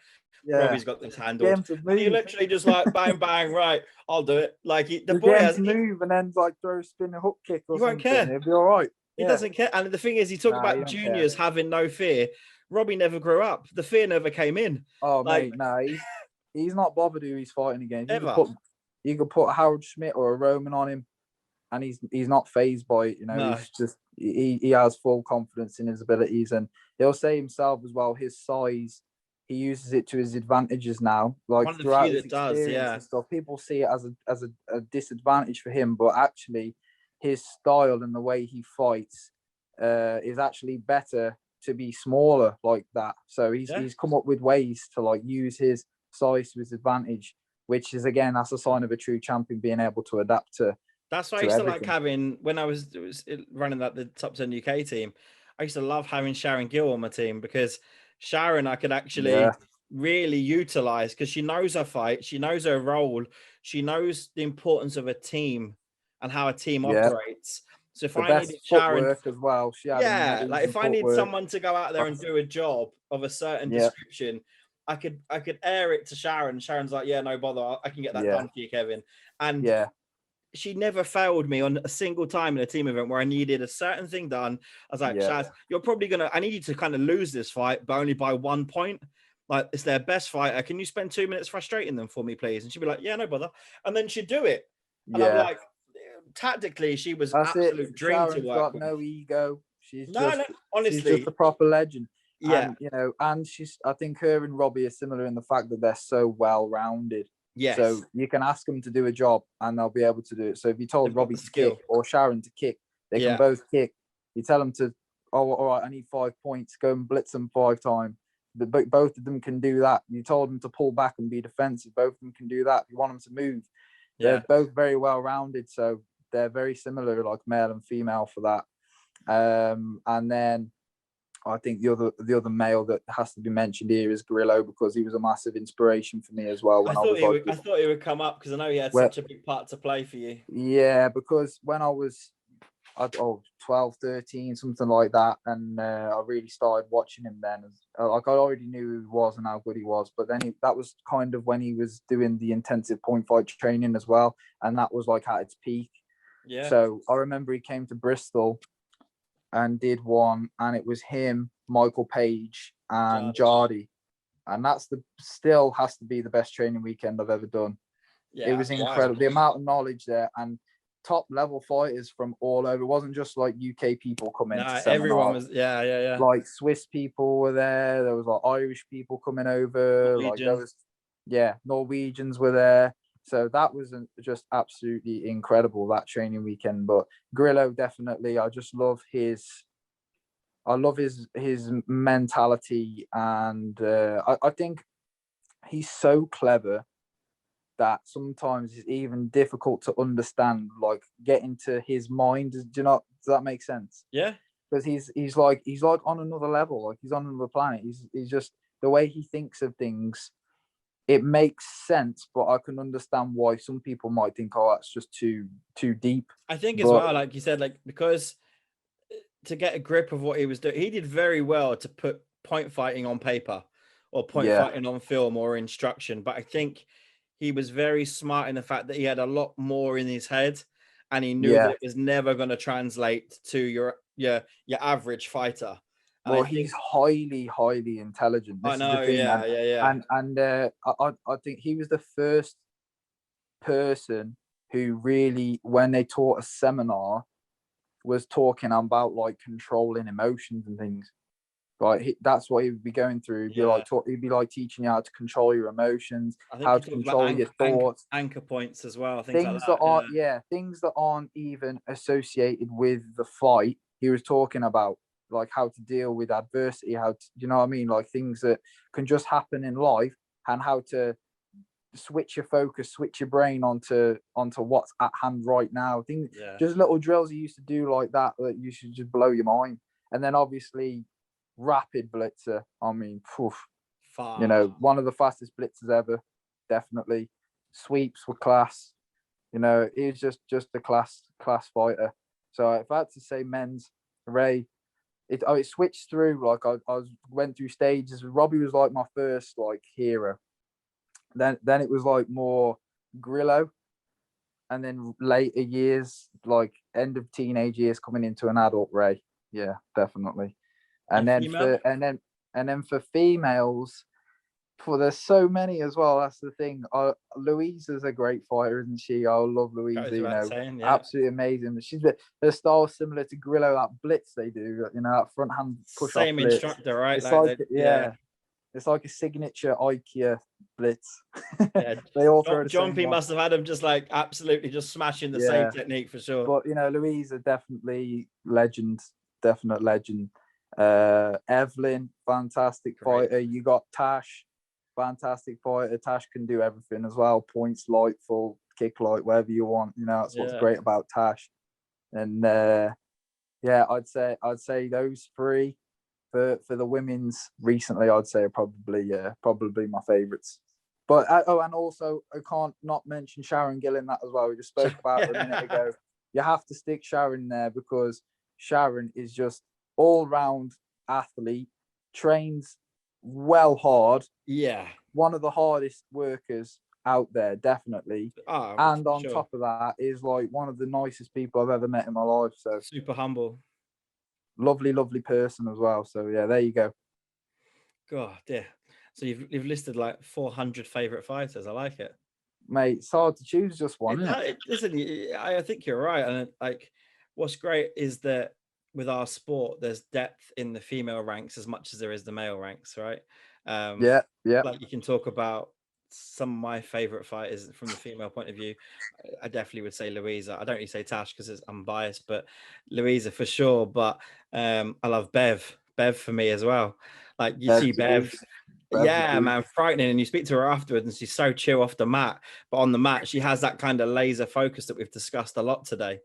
Robbie's got this handled. And you literally just like, bang, bang, right, I'll do it. Like, the boy has to move and then like throw a spinning hook kick or something. Won't care. He'll be all right. He doesn't care. And the thing is, he talked about juniors having no fear. Robbie never grew up. The fear never came in. Oh, like, mate, no, he's not bothered who he's fighting against. Ever. You could put a Harold Schmidt or a Roman on him, and he's not phased by it. You know, he's just he has full confidence in his abilities, and he'll say himself as well. His size, he uses it to his advantages now. Like, one of the throughout few his that does, and stuff, people see it as a disadvantage for him, but actually, his style and the way he fights is actually better to be smaller like that. So he's come up with ways to like use his size to his advantage, which is, again, that's a sign of a true champion, being able to adapt to. That's why I used to like having, when I was running the top 10 UK team, I used to love having Sharon Gill on my team, because Sharon I could actually really utilize, because she knows her fight, she knows her role, she knows the importance of a team and how a team operates. So if I needed Sharon as well, like if I need someone to go out there and do a job of a certain description, I could air it to Sharon. Sharon's like, yeah, no bother, I can get that done for you, Kevin. And she never failed me on a single time in a team event where I needed a certain thing done. I was like, Shaz, you're probably I need you to kind of lose this fight, but only by 1 point. Like, it's their best fighter. Can you spend 2 minutes frustrating them for me, please? And she'd be like, yeah, no bother. And then she'd do it. And I'm like, tactically, she was That's absolute it. dream to Sharon's work got with. no ego. No, She's honestly, just a proper legend. yeah. And, you know, and I think her and Robbie are similar in the fact that they're so well-rounded. Yes. So you can ask them to do a job and they'll be able to do it. So if you told Robbie to kick or Sharon to kick, they can both kick. You tell them to, oh, all right, I need 5 points. Go and blitz them 5 times. But both of them can do that. You told them to pull back and be defensive. Both of them can do that. If you want them to move, they're both very well-rounded. So they're very similar, like male and female for that. And then I think the other male that has to be mentioned here is Grillo, because he was a massive inspiration for me as well. When I thought he would come up because I know he had such a big part to play for you. Yeah, because when I was 12, 13, something like that, and I really started watching him then. Like I already knew who he was and how good he was, but then that was kind of when he was doing the intensive point fight training as well, and that was like at its peak. Yeah. So I remember he came to Bristol and did one, and it was him, Michael Page, and Jardy, and still has to be the best training weekend I've ever done. Yeah, it was incredible. The amount of knowledge there, and top level fighters from all over. It wasn't just like UK people coming. No, everyone was. Yeah. Like Swiss people were there. There was like Irish people coming over. Norwegian. Like there was, Norwegians were there. So that was just absolutely incredible, that training weekend. But Grillo, definitely, I just love his mentality, and I think he's so clever that sometimes it's even difficult to understand, like get into his mind. Does that make sense? Yeah. Because he's like on another level, like he's on another planet. He's just, the way he thinks of things, it makes sense, but I can understand why some people might think, oh, that's just too deep. I think as well, like you said, like, because to get a grip of what he was doing, he did very well to put point fighting on paper or point fighting on film or instruction. But I think he was very smart in the fact that he had a lot more in his head, and he knew that it was never going to translate to your average fighter. And well, he's highly intelligent. I know, yeah. And I think he was the first person who really, when they taught a seminar, was talking about like controlling emotions and things. Like that's what he would be going through. He'd be like teaching you how to control your emotions, how to control your thoughts, anchor points as well. Things that aren't even associated with the fight. He was talking about like how to deal with adversity, how to, you know what I mean, like things that can just happen in life, and how to switch your focus, switch your brain onto what's at hand right now. Just little drills he used to do like that you should just blow your mind. And then obviously rapid blitzer. I mean, you know, one of the fastest blitzers ever, definitely. Sweeps were class. You know, he was just a class fighter. So if I had to say men's, Ray, it switched through. Like I went through stages. Robbie was like my first like hero. Then it was like more Grillo, and then later years, like end of teenage years, coming into an adult, Ray. Yeah, definitely. And then for females, there's so many as well. That's the thing. Louisa's a great fighter, isn't she? I love Louisa. You know, absolutely amazing. She's her style similar to Grillo. That blitz they do, you know, that front hand push off. Same instructor, right? It's it's like a signature IKEA blitz. They all throw John P must have had him just like absolutely just smashing the same technique for sure. But you know, Louisa definitely definite legend. Evelyn, fantastic fighter. You got Tash, fantastic fighter. Tash can do everything as well. Points light, full, kick light, whatever you want. You know, that's what's great about Tash. And I'd say those three. For the women's recently, I'd say are probably my favourites. But and also I can't not mention Sharon Gill in that as well. We just spoke about it a minute ago. You have to stick Sharon there because Sharon is just all round athlete, trains well hard. Yeah, one of the hardest workers out there, definitely. And on top of that, is like one of the nicest people I've ever met in my life. So super humble. Lovely person as well. So yeah, there you go. God, yeah. So you've listed like 400 favorite fighters. I like it. Mate, it's hard to choose just one, isn't it? Listen, I think you're right. And like, what's great is that with our sport, there's depth in the female ranks as much as there is the male ranks, right? Yeah. Like you can talk about some of my favorite fighters from the female point of view. I definitely would say Louisa. I don't really say Tash because I'm biased, but Louisa for sure. But I love Bev. Bev for me as well. Like you see Bev. Yeah, man, frightening. And you speak to her afterwards, and she's so chill off the mat. But on the mat, she has that kind of laser focus that we've discussed a lot today.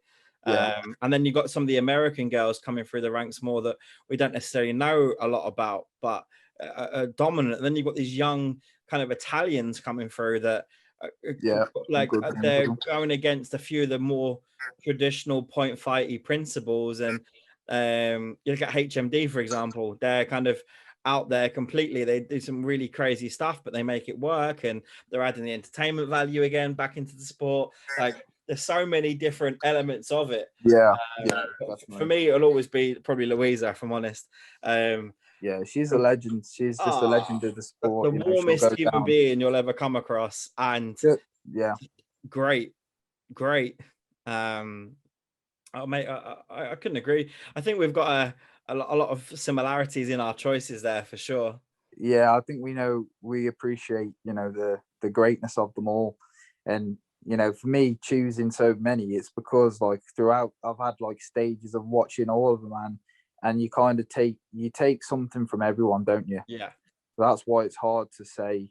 Yeah. And then you've got some of the American girls coming through the ranks more that we don't necessarily know a lot about, but are dominant. And then you've got these young kind of Italians coming through that, they're going against a few of the more traditional point fighty principles. And you look at HMD, for example, they're kind of out there completely. They do some really crazy stuff, but they make it work, and they're adding the entertainment value again back into the sport. Like there's so many different elements of it. For me, it'll always be probably Louisa, if I'm honest. Yeah, she's a legend. She's just a legend of the sport. The warmest human being you'll ever come across, and great. Mate, I couldn't agree. I think we've got a lot of similarities in our choices there for sure. Yeah, I think we appreciate the greatness of them all, and for me choosing so many, it's because like throughout I've had like stages of watching all of them, and you kind of take something from everyone, don't you? Yeah. That's why it's hard to say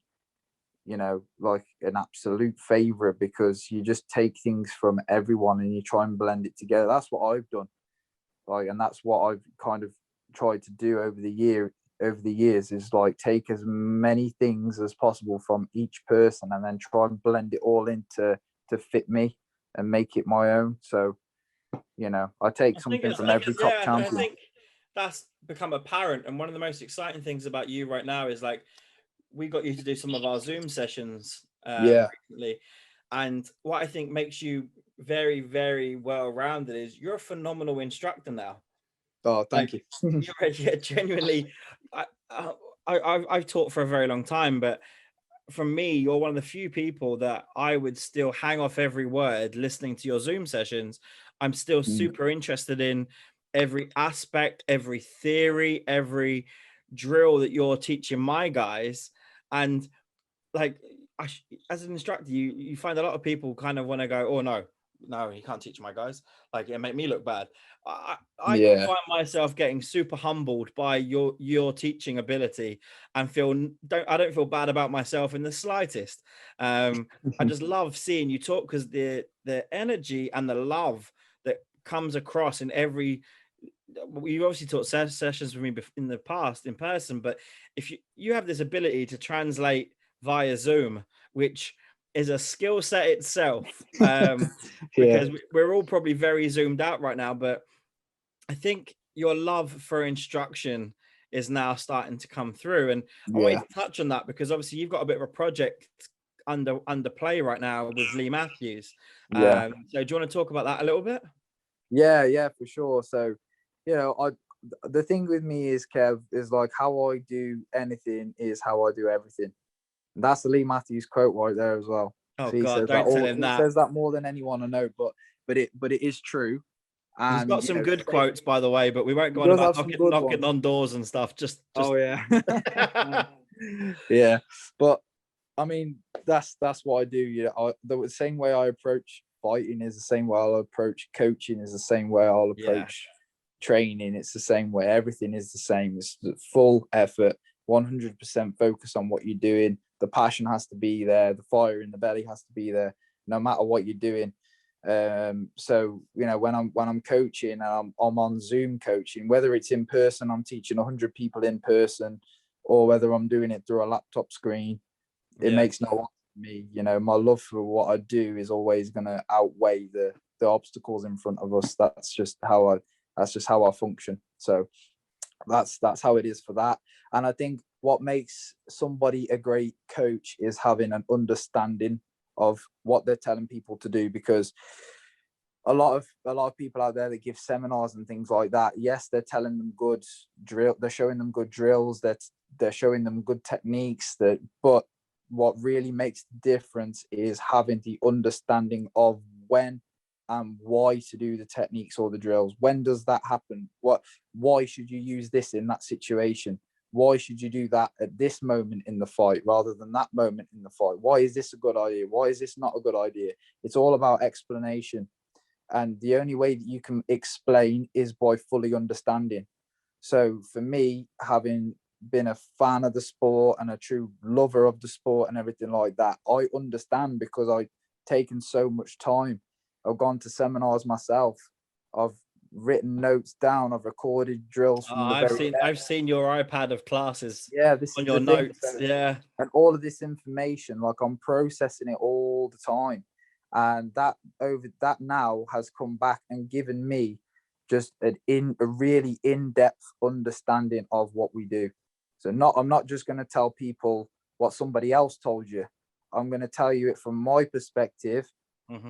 like an absolute favorite, because you just take things from everyone and you try and blend it together. That's what I've done, like, and that's what I've kind of tried to do over the years, is like take as many things as possible from each person and then try and blend it all into to fit me and make it my own. So I take something from every top champion. I think that's become apparent, and one of the most exciting things about you right now is like we got you to do some of our Zoom sessions recently, and what I think makes you very, very well rounded is you're a phenomenal instructor now. Oh, thank you. You're genuinely. I've taught for a very long time, but from me, you're one of the few people that I would still hang off every word listening to your Zoom sessions. I'm still super interested in every aspect, every theory, every drill that you're teaching my guys. And like, as an instructor, you find a lot of people kind of want to go, oh no, he can't teach my guys. Like, it make me look bad. I find myself getting super humbled by your teaching ability, and I don't feel bad about myself in the slightest. I just love seeing you talk, because the energy and the love that comes across in every. You obviously taught sessions with me in the past in person, but if you have this ability to translate via Zoom, which is a skill set itself, because we're all probably very zoomed out right now, but I think your love for instruction is now starting to come through. And I wanted to touch on that, because obviously you've got a bit of a project under play right now with Lee Matthews. So do you want to talk about that a little bit? Yeah, for sure. So, the thing with me is, Kev, is like how I do anything is how I do everything. And that's the Lee Matthews quote right there as well. Oh, so God, don't tell him that. He says that more than anyone I know, but it is true. And he's got some good quotes, by the way, but we won't go on about knocking on doors and stuff. Oh yeah. Yeah, but I mean that's what I do. The same way I approach fighting is the same way I'll approach coaching, is the same way I'll approach training. It's the same way. Everything is the same. It's full effort, 100% focus on what you're doing. The passion has to be there. The fire in the belly has to be there, no matter what you're doing. So when I'm coaching and I'm on Zoom coaching, whether it's in person, I'm teaching 100 people in person, or whether I'm doing it through a laptop screen, it makes no odds to me. My love for what I do is always going to outweigh the obstacles in front of us. That's just how I function. So that's how it is for that. And I think what makes somebody a great coach is having an understanding of what they're telling people to do, because a lot of people out there that give seminars and things like that, yes, they're telling them they're showing them good drills, they're showing them good techniques, but what really makes the difference is having the understanding of when and why to do the techniques or the drills. When does that happen? Why should you use this in that situation? Why should you do that at this moment in the fight rather than that moment in the fight? Why is this a good idea? Why is this not a good idea? It's all about explanation. And the only way that you can explain is by fully understanding. So for me, having been a fan of the sport and a true lover of the sport and everything like that, I understand because I've taken so much time. I've gone to seminars myself. I've written notes down. I've recorded drills from the I've seen your iPad of classes. Yeah, this on is your the notes. Thing. So, yeah, and all of this information, like I'm processing it all the time, and that now has come back and given me just a really in-depth understanding of what we do. So I'm not just going to tell people what somebody else told you. I'm going to tell you it from my perspective,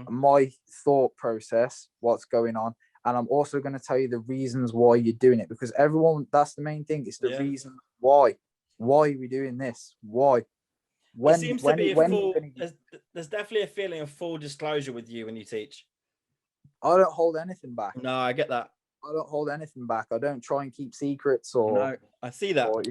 my thought process, what's going on. And I'm also going to tell you the reasons why you're doing it, because everyone, that's the main thing. It's the reason why. Why are we doing this? Why? It seems to be there's definitely a feeling of full disclosure with you when you teach. I don't hold anything back. No, I get that. I don't hold anything back. I don't try and keep secrets or. No, I see that. Or,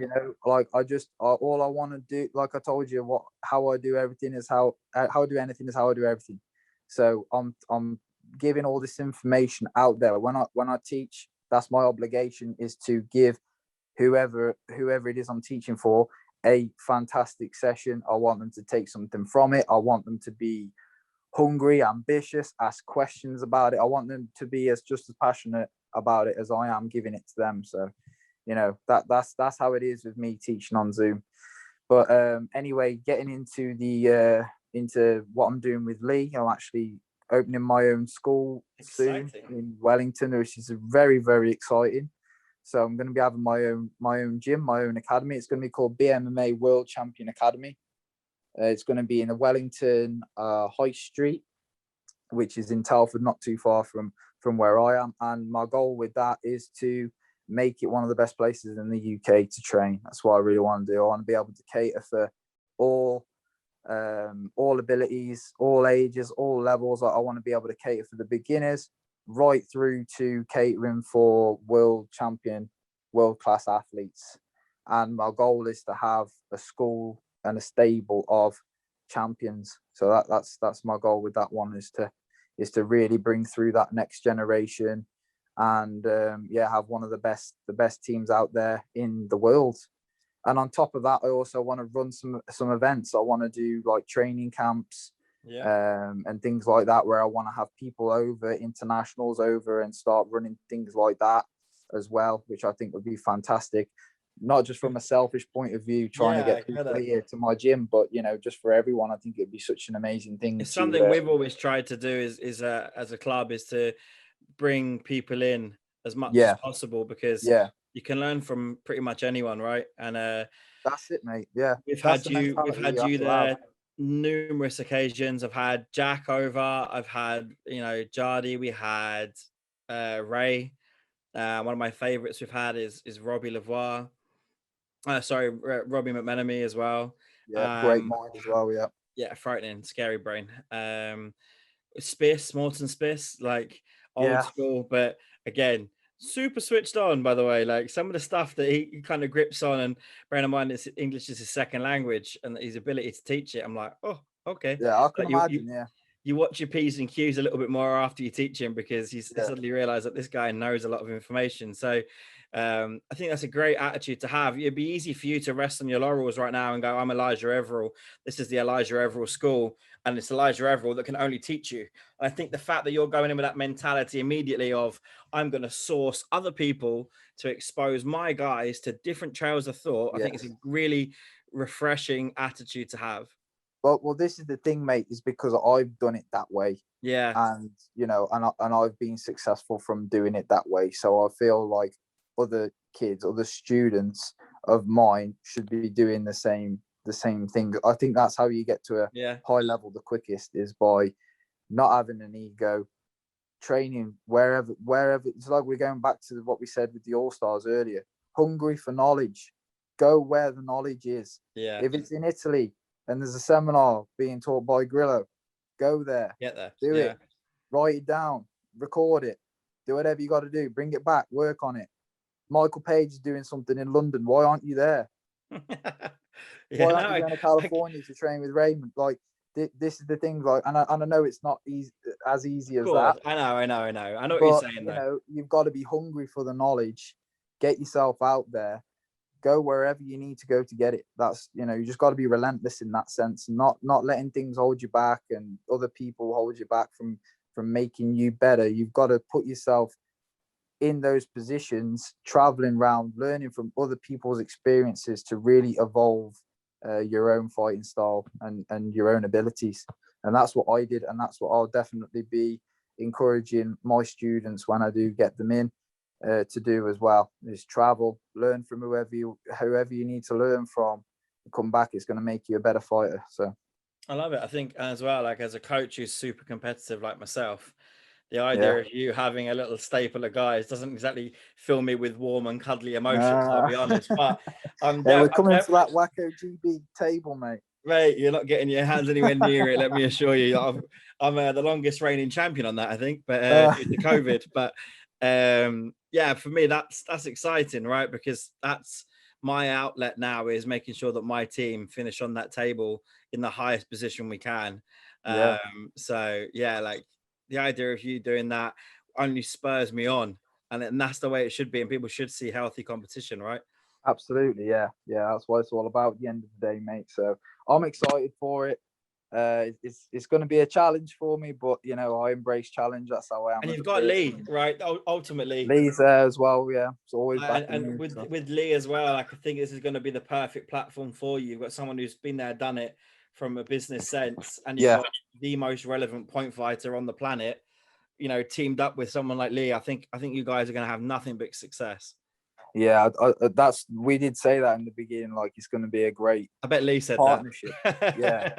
like I just all I want to do, like I told you, how I do everything is how I do anything is how I do everything. So I'm giving all this information out there. When I teach, that's my obligation, is to give whoever it is I'm teaching for a fantastic session. I want them to take something from it. I want them to be hungry, ambitious, ask questions about it. I want them to be just as passionate about it as I am giving it to them. So, that's how it is with me teaching on Zoom. But anyway, getting into into what I'm doing with Lee, I'm actually opening my own school soon in Wellington, which is very, very exciting. So I'm going to be having my own gym, my own academy. It's going to be called BMMA World Champion Academy. It's going to be in the Wellington High Street, which is in Telford, not too far from where I am. And my goal with that is to make it one of the best places in the UK to train. That's what I really want to do. I want to be able to cater for all abilities, all ages, all levels. I want to be able to cater for the beginners right through to catering for world champion, world-class athletes. And my goal is to have a school and a stable of champions. So that's my goal with that one, is to really bring through that next generation and have one of the best teams out there in the world. And on top of that, I also want to run some events. I want to do like training camps and things like that, where I want to have people over, internationals over, and start running things like that as well, which I think would be fantastic. Not just from a selfish point of view, trying to get people here to my gym, but just for everyone. I think it'd be such an amazing thing. It's something we've always tried to do is as a club, is to bring people in as much as possible, because you can learn from pretty much anyone, right? And that's it, mate. Yeah, we've had you there numerous occasions. I've had Jack over, I've had Jardy, we had Ray. One of my favorites we've had is Robbie Lavoie. Robbie McMenemy as well. Yeah, great mind as well. Yeah, frightening, scary brain. Spiss, Morton Spiss, like old school, but again, super switched on, by the way. Like some of the stuff that he kind of grips on, and bearing in mind English is his second language, and his ability to teach it, I'm like, oh, okay. Yeah, I can imagine. You watch your P's and Q's a little bit more after you teach him, because you suddenly realize that this guy knows a lot of information. So I think that's a great attitude to have. It'd be easy for you to rest on your laurels right now and go, I'm Elijah Everill. This is the Elijah Everill school, and it's Elijah Everill that can only teach you. And I think the fact that you're going in with that mentality immediately of, I'm going to source other people to expose my guys to different trails of thought, I think it's a really refreshing attitude to have. Well, this is the thing, mate, is because I've done it that way. Yeah. And, and I've been successful from doing it that way. So I feel like other kids, other students of mine should be doing the same thing. I think that's how you get to a high level the quickest, is by not having an ego, training wherever. It's like we're going back to what we said with the All-Stars earlier. Hungry for knowledge. Go where the knowledge is. Yeah. If it's in Italy, and there's a seminar being taught by Grillo, go there, get there, do it, write it down, record it, do whatever you got to do, bring it back, work on it. Michael Page is doing something in London. Why aren't you there? Why aren't you going to California to train with Raymond? Like, this is the thing. Like, and I know it's not as easy as that. I know. I know what you're saying. You know, you've got to be hungry for the knowledge. Get yourself out there. Go wherever you need to go to get it. That's, you know, you just got to be relentless in that sense, and not letting things hold you back and other people hold you back from making you better. You've got to put yourself in those positions, traveling around, learning from other people's experiences to really evolve your own fighting style and your own abilities. And that's what I did, and that's what I'll definitely be encouraging my students when I do get them in to do as well, is travel, learn from whoever you need to learn from, come back. It's going to make you a better fighter. So I love it. I think as well, like as a coach who's super competitive like myself, the idea of you having a little staple of guys doesn't exactly fill me with warm and cuddly emotions, I'll be honest. But we're coming to that Wacko GB table, mate. Mate, you're not getting your hands anywhere near it, let me assure you. I'm the longest reigning champion on that, I think, but due to COVID. But yeah, for me, that's exciting, right? Because that's my outlet now, is making sure that my team finish on that table in the highest position we can. So yeah, like the idea of you doing that only spurs me on, and that's the way it should be, and people should see healthy competition, right? Absolutely, yeah, that's what it's all about at the end of the day, mate. So I'm excited for it. It's going to be a challenge for me, but you know, I embrace challenge. That's how I am. And you've got Lee, right? Ultimately, Lee's there as well. Yeah, it's always back. And with Lee as well, like, I think this is going to be the perfect platform for you. You've got someone who's been there, done it from a business sense, and you've got the most relevant point fighter on the planet. You know, teamed up with someone like Lee, I think you guys are going to have nothing but success. Yeah, we did say that in the beginning. Like, it's going to be a great. I bet Lee said partnership. That. Yeah,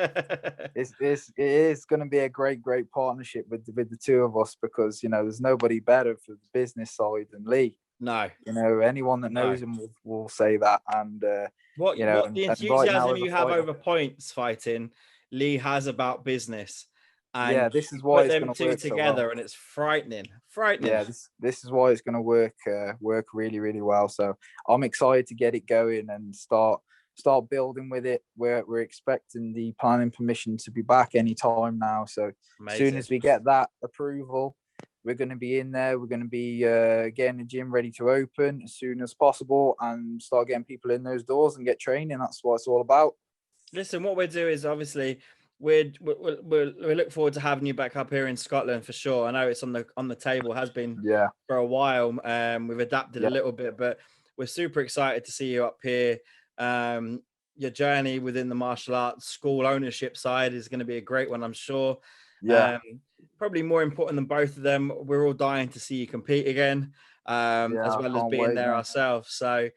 it is going to be a great partnership with the two of us, because you know there's nobody better for the business side than Lee. No, you know, anyone that knows him will say that. And what you know, what the enthusiasm you have over points fighting, Lee has about business. And this is why put them two together, so well. And it's frightening. Yeah, this is why it's going to work really, really well. So I'm excited to get it going and start building with it. We're expecting the planning permission to be back anytime now. So as soon as we get that approval, we're going to be in there. We're going to be getting the gym ready to open as soon as possible and start getting people in those doors and get training. That's what it's all about. Listen, what we'll do is obviously we look forward to having you back up here in Scotland for sure. I know it's on the table, has been for a while. We've adapted a little bit, but we're super excited to see you up here. Your journey within the martial arts school ownership side is going to be a great one, I'm sure. Probably more important than both of them, we're all dying to see you compete again, as well as being there ourselves. So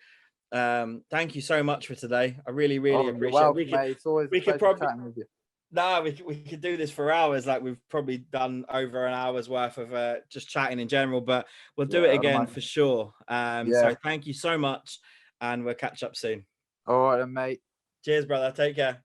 thank you so much for today. I really appreciate it. We could probably chatting with you. No, we could do this for hours. Like, we've probably done over an hour's worth of just chatting in general, but we'll do it again for sure. So thank you so much, and we'll catch up soon. All right, mate. Cheers, brother. Take care.